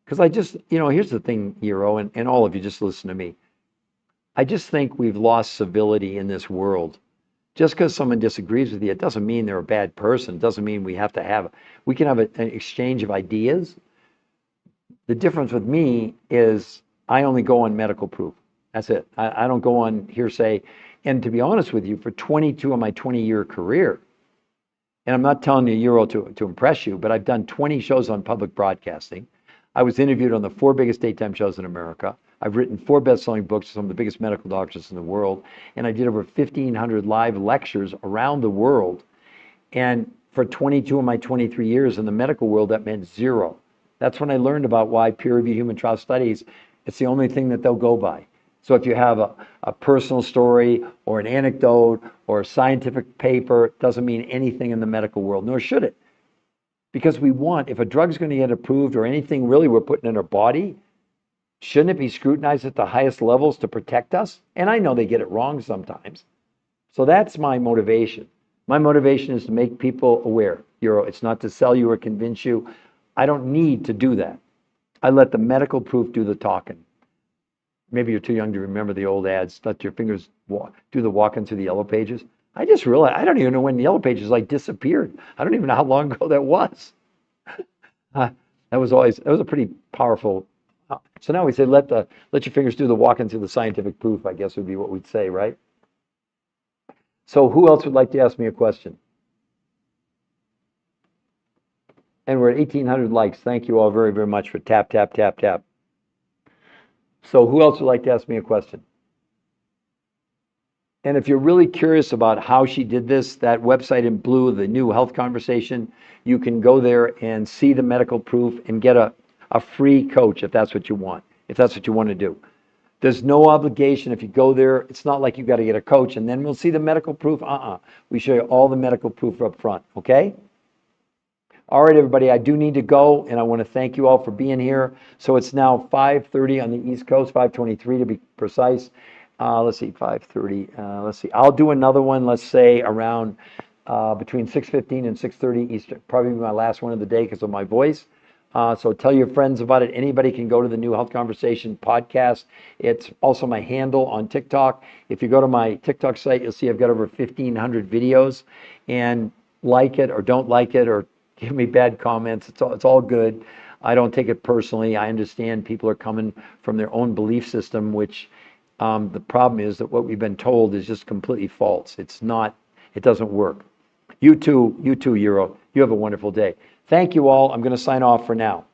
A: Because I just, here's the thing, Euro, and all of you, just listen to me. I just think we've lost civility in this world. Just because someone disagrees with you, it doesn't mean they're a bad person. It doesn't mean we can have an exchange of ideas. The difference with me is I only go on medical proof. That's it. I don't go on hearsay. And to be honest with you, for 22 of my 20-year career, and I'm not telling you, Euro, to impress you, but I've done 20 shows on public broadcasting. I was interviewed on the 4 biggest daytime shows in America. I've written 4 best-selling books with some of the biggest medical doctors in the world, and I did over 1,500 live lectures around the world. And for 22 of my 23 years in the medical world, that meant 0. That's when I learned about why peer-reviewed human trial studies, it's the only thing that they'll go by. So if you have a personal story or an anecdote or a scientific paper, it doesn't mean anything in the medical world, nor should it. Because if a drug's going to get approved or anything really we're putting in our body, shouldn't it be scrutinized at the highest levels to protect us? And I know they get it wrong sometimes. So that's my motivation. My motivation is to make people aware. Euro, it's not to sell you or convince you. I don't need to do that. I let the medical proof do the talking. Maybe you're too young to remember the old ads, let your fingers do the walking through the yellow pages. I just realized, I don't even know when the yellow pages disappeared. I don't even know how long ago that was. That was a pretty powerful. So now we say, let your fingers do the walking through the scientific proof, I guess would be what we'd say, right? So who else would like to ask me a question? And we're at 1,800 likes. Thank you all very, very much for tap, tap, tap, tap. So who else would like to ask me a question? And if you're really curious about how she did this, that website in blue, the New Health Conversation, you can go there and see the medical proof and get a free coach if that's what you want, if that's what you want to do. There's no obligation. If you go there, it's not like you got to get a coach and then we'll see the medical proof. We show you all the medical proof up front, okay? All right, everybody, I do need to go, and I want to thank you all for being here. So it's now 5:30 on the East Coast, 5:23 to be precise. Let's see, 5:30. Let's see. I'll do another one, let's say, around between 6:15 and 6:30 Eastern. Probably my last one of the day because of my voice. So tell your friends about it. Anybody can go to the New Health Conversation podcast. It's also my handle on TikTok. If you go to my TikTok site, you'll see I've got over 1,500 videos. And like it or don't like it or give me bad comments. It's all good. I don't take it personally. I understand people are coming from their own belief system, which the problem is that what we've been told is just completely false. It's not. It doesn't work. You too, Euro. You have a wonderful day. Thank you all. I'm going to sign off for now.